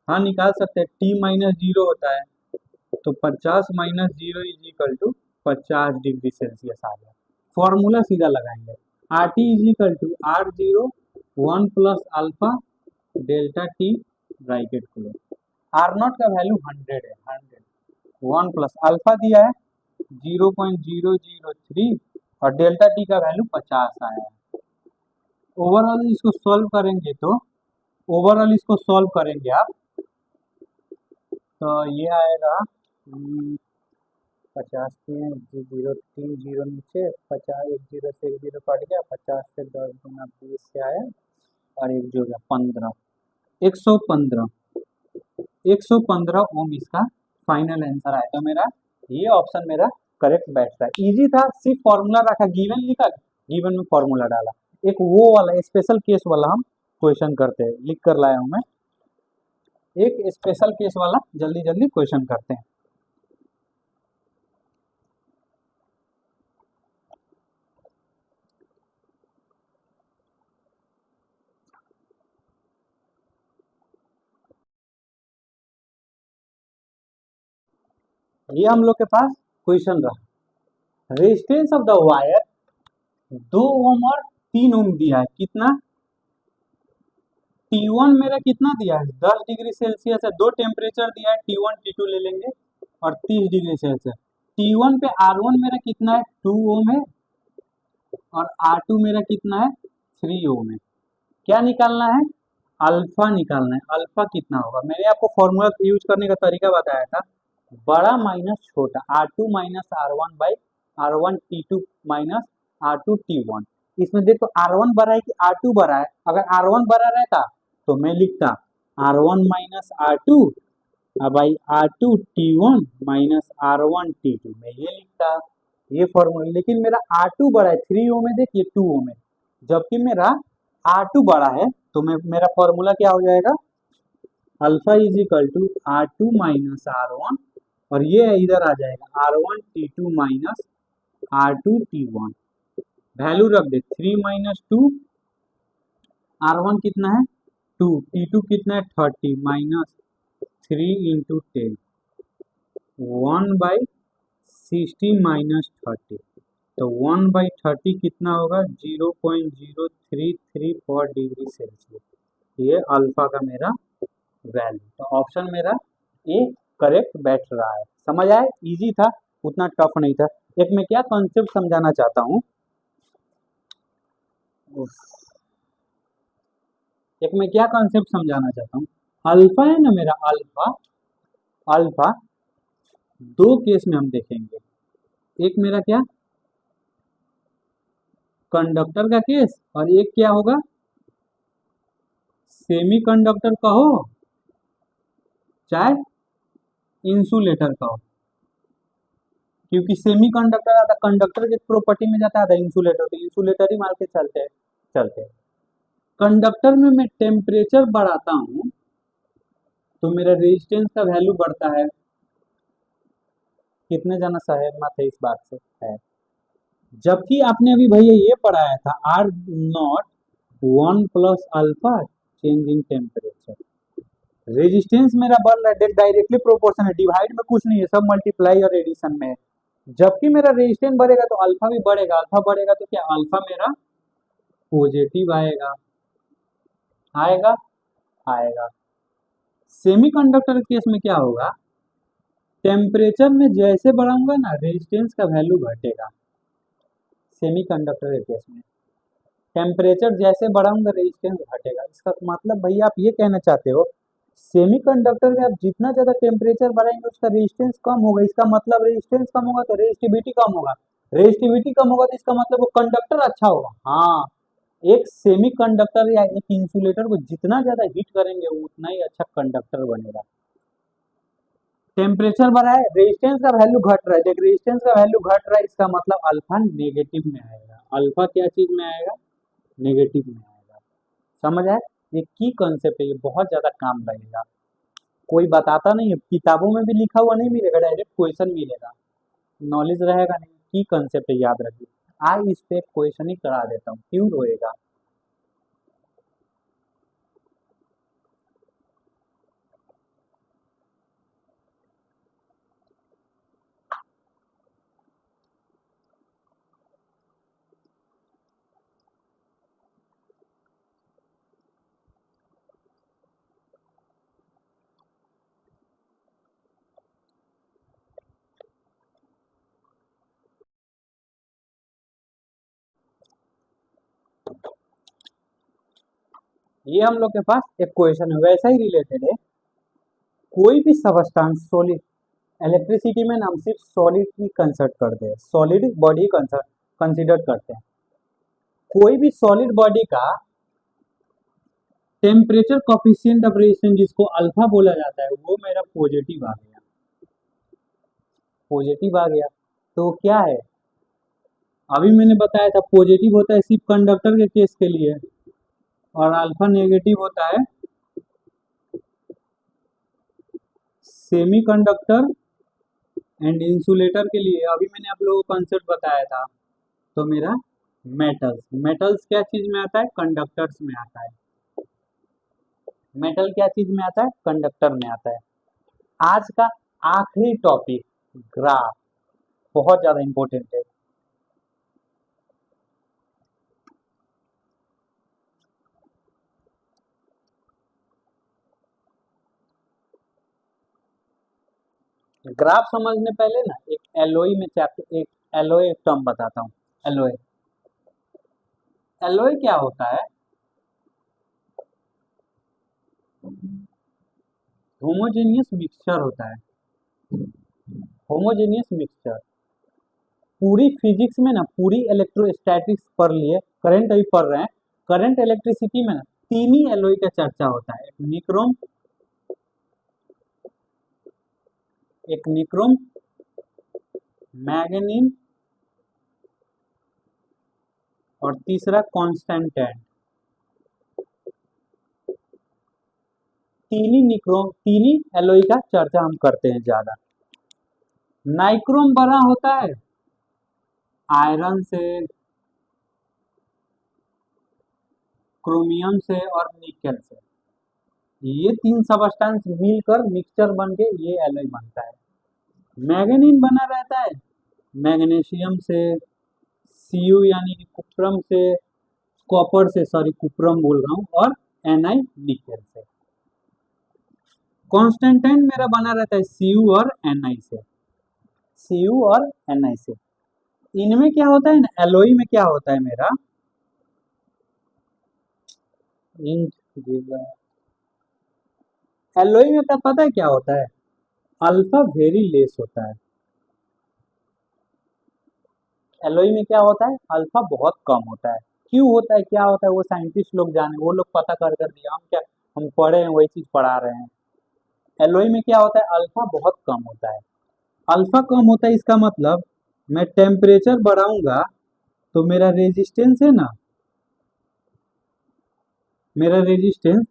हाँ निकाल सकते हैं। T माइनस 0 होता है, तो 50 minus 0 is equal to 50 degree Celsius आ गया। फॉर्मूला सीधा लगाएंगे, RT is equal to R0 1 plus alpha delta T bracket खोलो। R0 का वैल्यू 100 है, 100 1 प्लस अल्फा दिया है 0.003 और डेल्टा T का वैल्यू 50 आया है। ओवरऑल इसको सॉल्व करेंगे तो, ओवरऑल इसको सॉल्व करेंगे आप तो ये आएगा 50 में 0 3 0 नीचे 50, एक 0 से एक 0 कट गया, 50 से 10 गुना 20 से आया और एक जो गया 15, 115 ओम इसका फाइनल आंसर आया। तो मेरा ये ऑप्शन मेरा करेक्ट बैठ रहा है। इजी था, सिर्फ फॉर्मूला रखा, गिवन लिखा, गिवन में फॉर्मूला डाला। एक वो वाला स्पेशल केस वाला हम क्वेश्चन करते हैं, लिख कर लाया हूं मैं। एक स्पेशल केस वाला जल्दी जल्दी क्वेश्चन करते हैं। ये हम लोग के पास क्वेश्चन रहा, रेजिस्टेंस ऑफ द वायर 2 ओम और 3 ओम दिया है। कितना, T1 मेरा कितना दिया है, 10 डिग्री सेल्सियस है। दो टेम्परेचर दिया है, T1 T2 ले लेंगे और 30 डिग्री सेल्सियस। T1 पे R1 मेरा कितना है, 2 ओम है और R2 मेरा कितना है, 3 ओम है। क्या निकालना है, अल्फा निकालना है। अल्फा कितना होगा, मैंने आपको फॉर्मूला यूज करने का तरीका बताया था, बड़ा माइनस छोटा, R2 minus R1 by R1 T2 minus R2 T1। इसमें देखो R1 बड़ा है कि R2 बड़ा है। अगर R1 बड़ा रहता तो मैं लिखता R1 minus R2 by R2 T1 minus R1 T2, मैं ये लिखता ये फॉर्मूला। लेकिन मेरा R2 बड़ा है, 3 ओम है, देखिए 2 ओम है, जबकि मेरा R2 बड़ा है। तो मेरा फॉर्मूला क्या हो जाएगा, alpha is equal to R2 minus R1 और ये इधर आ जाएगा R1 T2 minus R2 T1। Value रख दे, 3 माइनस 2, R1 कितना है 2, T2 कितना है 30 माइनस 3 इंटू 10, 1 बाई 60 माइनस 30। तो 1 बाई 30 कितना होगा, 0.033 डिग्री सेल्सियस। ये अल्फा का मेरा वैल्यू। तो ऑप्शन मेरा ए करेक्ट बैठ रहा है। समझ आए, इजी था, उतना टफ नहीं था। एक मैं क्या कॉन्सेप्ट समझाना चाहता हूँ, एक मैं क्या कॉन्सेप्ट समझाना चाहता हूँ, अल्फा है ना मेरा, अल्फा, अल्फा दो केस में हम देखेंगे। एक मेरा क्या, कंडक्टर का केस, और एक क्या होगा, सेमी कंडक्टर का हो चाहे इंसुलेटर का हो, क्योंकि सेमी कंडक्टर आता कंडक्टर के प्रॉपर्टी में जाता है, इंसुलेटर तो इंसुलेटर ही मान के चलते। कंडक्टर में मैं टेम्परेचर बढ़ाता हूं तो मेरा रेजिस्टेंस का वैल्यू बढ़ता है। कितने जना सहमत है इस बात से? है। जबकि आपने अभी भैया ये पढ़ाया था, R not one plus alpha change in temperature. Resistance मेरा बढ़ रहा है, डायरेक्टली प्रोपोर्शन है, डिवाइड में कुछ नहीं है, सब मल्टीप्लाई और एडिशन में है। जबकि मेरा रेजिस्टेंस बढ़ेगा तो अल्फा भी बढ़ेगा, अल्फा बढ़ेगा तो क्या, अल्फा मेरा पॉजिटिव आएगा, आएगा, आएगा। सेमीकंडक्टर के केस में क्या होगा, टेम्परेचर में जैसे बढ़ाऊंगा ना रेजिस्टेंस का वैल्यू घटेगा। सेमीकंडक्टर के केस में टेम्परेचर जैसे बढ़ाऊंगा रेजिस्टेंस घटेगा। इसका मतलब भैया आप ये कहना चाहते हो सेमीकंडक्टर में आप जितना ज्यादा टेम्परेचर बढ़ाएंगे उसका रेजिस्टेंस कम होगा, इसका मतलब रेजिस्टेंस कम होगा तो रेजिस्टिविटी कम होगा, रेजिस्टिविटी कम होगा तो इसका मतलब वो कंडक्टर अच्छा होगा। हाँ, एक सेमीकंडक्टर या एक इंसुलेटर को जितना ज्यादा हीट करेंगे उतना ही अच्छा कंडक्टर बनेगा। टेम्परेचर बढ़ा है, रेजिस्टेंस का वैल्यू घट रहा है, देख रेजिस्टेंस का वैल्यू घट रहा है, इसका मतलब अल्फा नेगेटिव में आएगा। अल्फा क्या चीज में आएगा, नेगेटिव में आएगा। समझ आए? ये की कॉन्सेप्ट है, ये बहुत ज्यादा काम लगेगा। कोई बताता नहीं है, किताबों में भी लिखा हुआ नहीं मिलेगा, डायरेक्ट क्वेश्चन मिलेगा, नॉलेज रहेगा नहीं। की कॉन्सेप्ट है, याद रखिए। आज इस पे क्वेश्चन ही करा देता हूँ, क्यों रोएगा। ये हम लोग के पास एक क्वेश्चन है, वैसा ही रिलेटेड है। कोई भी सबस्टांस सॉलिड, इलेक्ट्रिसिटी में हम सिर्फ सॉलिड की कंसिडर करते हैं, सॉलिड बॉडी कंसिडर करते हैं। कोई भी सॉलिड बॉडी का टेम्परेचर कोफिशिएंट ऑफ रेजिस्टेंस जिसको अल्फा बोला जाता है वो मेरा पॉजिटिव आ गया, पॉजिटिव आ गया। तो क्या है, अभी मैंने बताया था पॉजिटिव होता है सिर्फ कंडक्टर के केस के लिए और अल्फा नेगेटिव होता है सेमीकंडक्टर एंड इंसुलेटर के लिए। अभी मैंने आप लोगों को कॉन्सेप्ट बताया था। तो मेरा मेटल्स, मेटल्स क्या चीज में आता है, कंडक्टर्स में आता है। मेटल क्या चीज में आता है, कंडक्टर में आता है। आज का आखिरी टॉपिक ग्राफ, बहुत ज्यादा इंपॉर्टेंट है। ग्राफ समझने पहले ना एक एलओई में चैप्टर, एक एलओई टर्म बताता हूँ। एलओई, एलओई क्या होता है, होमोजेनियस मिक्सचर होता है। होमोजेनियस मिक्सचर पूरी फिजिक्स में ना, पूरी इलेक्ट्रोस्टैटिक्स पढ़ लिए, करंट अभी पढ़ रहे हैं, करंट इलेक्ट्रिसिटी में ना तीन ही एलओई का चर्चा होता है, एक निक्रोम, एक निक्रोम, मैग्नीन और तीसरा कॉन्स्टेंटेंट। तीन ही निक्रोम, तीन ही एलओई का चर्चा हम करते हैं ज्यादा। नाइक्रोम बना होता है आयरन से, क्रोमियम से और निकेल से। ये तीन सबस्टेंस मिलकर मिक्सचर बन के ये एलॉय बनता है। मैग्नीन बना रहता है मैग्नीशियम से, सीयू यानी कि कुप्रम से, कॉपर से, सॉरी कुप्रम बोल रहा हूँ, और एनआई निकेल से। कॉन्स्टेंटाइन मेरा बना रहता है सीयू और एनआई से, सीयू और एनआई से। इनमें क्या होता है ना, एलओई में क्या होता है मेरा, इन एलओई में क्या पता है क्या होता है? अल्फा वेरी लेस होता है। एलओई में क्या होता है? अल्फा बहुत कम होता है। क्यों होता है, क्या होता है, वो साइंटिस्ट लोग जाने, वो लोग पता कर कर दिया, हम क्या, हम पढ़े हैं वही चीज पढ़ा रहे हैं। एलओई में क्या होता है? अल्फा बहुत कम होता है। अल्फा कम होता है इसका मतलब मैं टेम्परेचर बढ़ाऊंगा तो मेरा रेजिस्टेंस है ना, मेरा रेजिस्टेंस,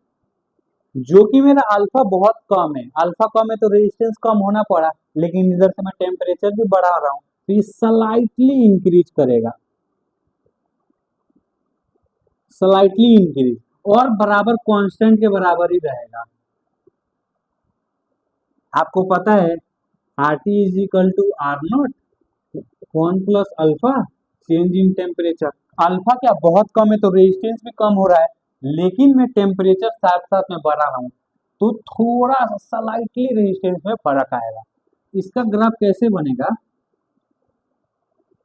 जो कि मेरा अल्फा बहुत कम है, अल्फा कम है तो रेजिस्टेंस कम होना पड़ा, लेकिन इधर से मैं टेम्परेचर भी बढ़ा रहा हूँ तो ये स्लाइटली इंक्रीज करेगा, स्लाइटली इंक्रीज, और बराबर कांस्टेंट के बराबर ही रहेगा। आपको पता है R T is equal to R not, one plus alpha, change in temperature. अल्फा क्या बहुत कम है तो रेजिस्टेंस भी कम हो रहा है, लेकिन मैं टेम्परेचर साथ साथ में बढ़ा रहा हूँ तो थोड़ा सा स्लाइटली रेजिस्टेंस में फर्क आएगा। इसका ग्राफ कैसे बनेगा?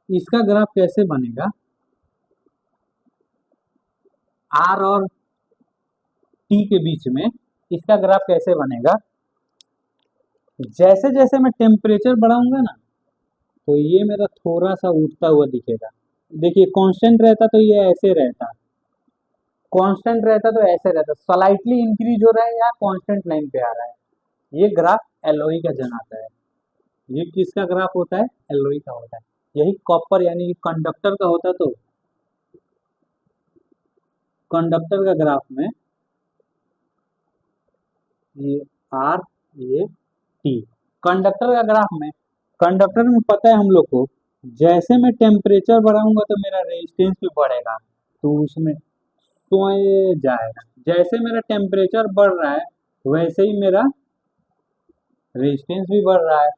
इसका ग्राफ कैसे बनेगा? आर और टी के बीच में इसका ग्राफ कैसे बनेगा? जैसे जैसे मैं टेम्परेचर बढ़ाऊंगा ना तो ये मेरा थोड़ा सा उठता हुआ दिखेगा। देखिए कांस्टेंट रहता तो ये ऐसे रहता, कांस्टेंट रहता तो ऐसे रहता, स्लाइटली इंक्रीज हो रहा है या कांस्टेंट लाइन पे आ रहा है। ये ग्राफ एलओई का जनाता है। ये किसका ग्राफ होता है? एलओई का होता है। यही कॉपर यानी कि कंडक्टर का होता तो कंडक्टर का ग्राफ में ये आर, ये टी, कंडक्टर का ग्राफ में, कंडक्टर में पता है हम लोग को, जैसे मैं टेम्परेचर बढ़ाऊंगा तो मेरा रेजिस्टेंस भी बढ़ेगा, तो उसमें सोए जाएगा। जैसे मेरा टेम्परेचर बढ़ रहा है वैसे ही मेरा रेजिस्टेंस भी बढ़ रहा है,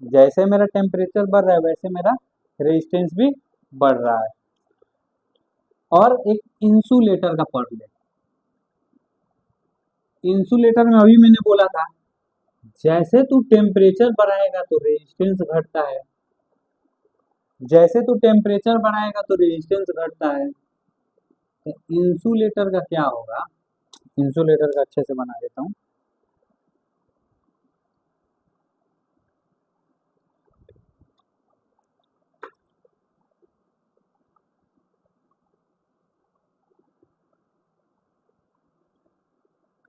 जैसे मेरा टेम्परेचर बढ़ रहा है वैसे मेरा रेजिस्टेंस भी बढ़ रहा है। और एक इंसुलेटर का पढ़ ले। इंसुलेटर में अभी मैंने बोला था जैसे तू टेम्परेचर बढ़ाएगा तो रेजिस्टेंस घटता है, जैसे तू टेम्परेचर बढ़ाएगा तो रेजिस्टेंस घटता है। तो इंसुलेटर का क्या होगा? इंसुलेटर का अच्छे से बना देता हूँ।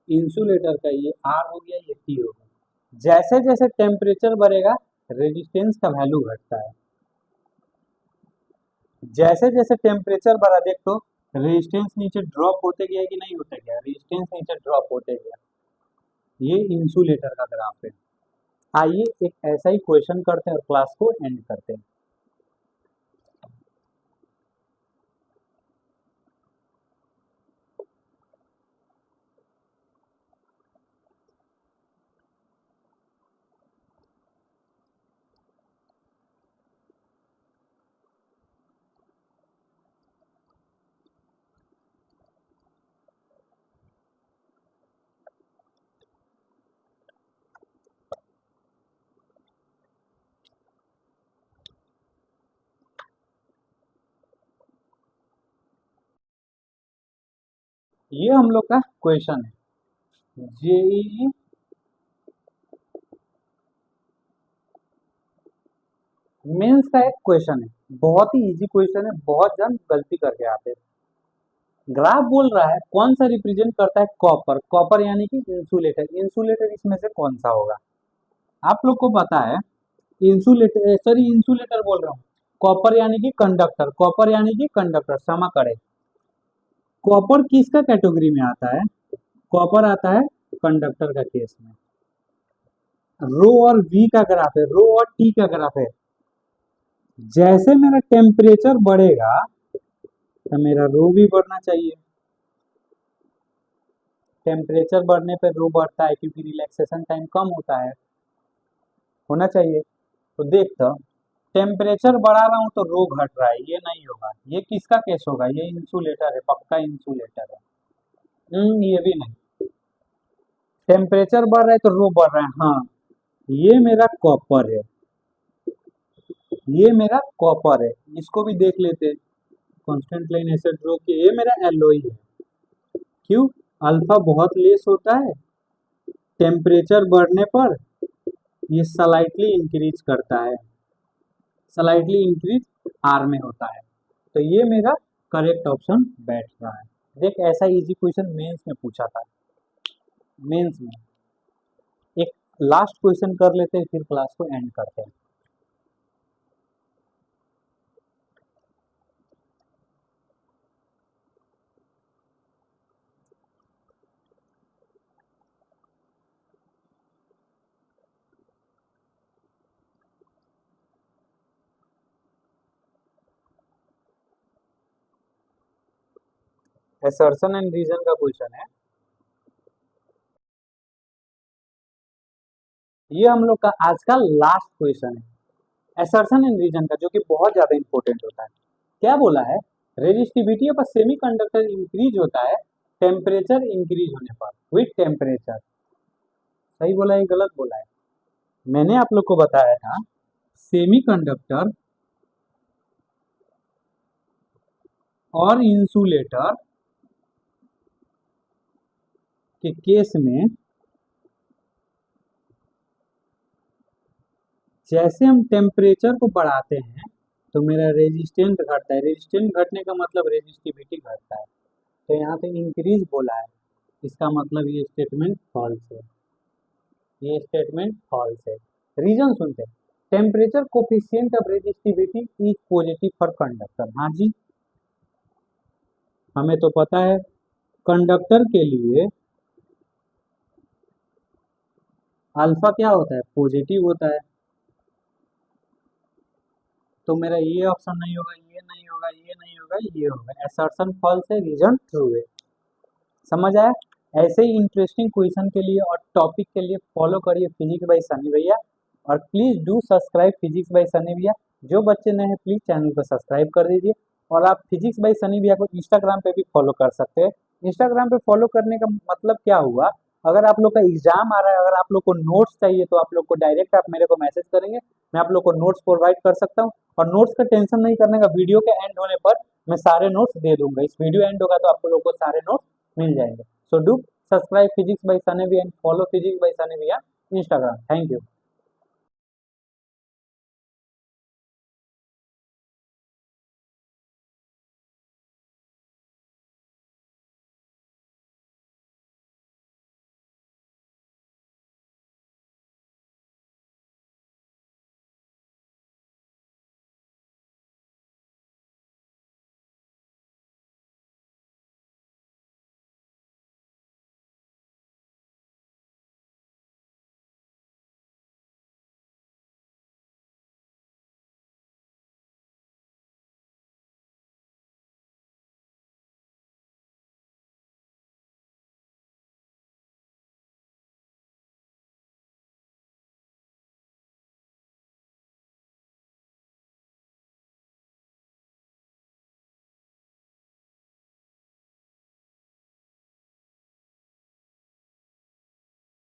इंसुलेटर का ये आर हो गया, ये टी हो गया। जैसे जैसे टेम्परेचर बढ़ेगा रेजिस्टेंस का वैल्यू घटता है, जैसे जैसे टेम्परेचर बढ़ा देख तो रेजिस्टेंस नीचे ड्रॉप होते गया कि नहीं होते गया, रेजिस्टेंस नीचे ड्रॉप होते गया। ये इंसुलेटर का ग्राफ है। आइए एक ऐसा ही क्वेश्चन करते हैं और क्लास को एंड करते हैं। ये हम लोग का क्वेश्चन है, जेई मेंस का एक क्वेश्चन है, बहुत ही इजी क्वेश्चन है, बहुत जन गलती करके आते हैं। ग्राफ बोल रहा है कौन सा रिप्रेजेंट करता है कॉपर, कॉपर यानी कि इंसुलेटर, इंसुलेटर इसमें से कौन सा होगा? आप लोग को पता है इंसुलेटर, सॉरी इंसुलेटर बोल रहा हूँ, कॉपर यानी कि कंडक्टर, कॉपर यानी कि कंडक्टर, क्षमा करें। कॉपर किसका कैटेगरी में आता है? कॉपर आता है कंडक्टर का केस में। रो और वी का ग्राफ है, रो और टी का ग्राफ है। जैसे मेरा टेम्परेचर बढ़ेगा तो मेरा रो भी बढ़ना चाहिए, टेम्परेचर बढ़ने पर रो बढ़ता है क्योंकि रिलैक्सेशन टाइम कम होता है, होना चाहिए। तो देख तो टेम्परेचर बढ़ा रहा हूँ तो रो घट रहा है, ये नहीं होगा। ये किसका केस होगा? ये इंसुलेटर है, पक्का इंसुलेटर है। ये भी नहीं, टेम्परेचर बढ़ रहा है तो रो बढ़ रहा है, हाँ ये मेरा कॉपर है, ये मेरा कॉपर है। इसको भी देख लेते, कांस्टेंट लाइन ऐसे ड्रॉ किए, ये मेरा एलओई है। क्यों? अल्फा बहुत लेस होता है, टेम्परेचर बढ़ने पर ये स्लाइटली इंक्रीज करता है, स्लाइटली इंक्रीज आर में होता है। तो ये मेरा करेक्ट ऑप्शन बैठ रहा है। देख ऐसा इजी क्वेश्चन मेंस में पूछा था, मेंस में। एक लास्ट क्वेश्चन कर लेते हैं फिर क्लास को एंड करते हैं। असर्शन एंड रीजन का क्वेश्चन है, ये हम लोग का आज का लास्ट क्वेश्चन है असर्शन एंड रीजन का, जो कि बहुत ज्यादा इंपॉर्टेंट होता है। क्या बोला है, रेजिस्टिविटी ऑफ सेमीकंडक्टर इंक्रीज होता है टेम्परेचर इंक्रीज होने पर विथ टेम्परेचर। सही बोला है गलत बोला है? मैंने आप लोग को बताया था सेमीकंडक्टर और इंसुलेटर के केस में जैसे हम टेम्परेचर को बढ़ाते हैं तो मेरा रेजिस्टेंस घटता है, रेजिस्टेंस घटने का मतलब रेजिस्टिविटी घटता है। तो यहाँ पे इंक्रीज बोला है, इसका मतलब ये स्टेटमेंट फॉल्स है, ये स्टेटमेंट फॉल्स है। रीजन सुनते हैं, temperature coefficient of resistivity is positive for conductor. हाँ जी, हमें तो पता है कंडक्टर के लिए अल्फा क्या होता है, पॉजिटिव होता है। तो मेरा ये ऑप्शन नहीं होगा, ये नहीं होगा, ये नहीं होगा, ये होगा। असर्शन फॉल्स है, रीजन ट्रू है। समझ आया? ऐसे ही इंटरेस्टिंग क्वेश्चन के लिए और टॉपिक के लिए फॉलो करिए फिजिक्स बाय सनी भैया, और please do subscribe physics bye Sunny भैया। जो बच्चे नए हैं प्लीज चैनल को सब्सक्राइब कर दीजिए, और आप फिजिक्स बाय सनी भैया को इंस्टाग्राम पे भी फॉलो कर सकते हैं। इंस्टाग्राम पे फॉलो करने का मतलब क्या हुआ, अगर आप लोग का एग्जाम आ रहा है, अगर आप लोग को नोट्स चाहिए तो आप लोग को डायरेक्ट आप मेरे को मैसेज करेंगे, मैं आप लोग को नोट्स प्रोवाइड कर सकता हूँ। और नोट्स का टेंशन नहीं करने का, वीडियो के एंड होने पर मैं सारे नोट्स दे दूंगा। इस वीडियो एंड होगा तो आप लोग को सारे नोट्स मिल जाएंगे। So do subscribe Physics by Sunny and follow Physics by Sunny via Instagram. Thank you.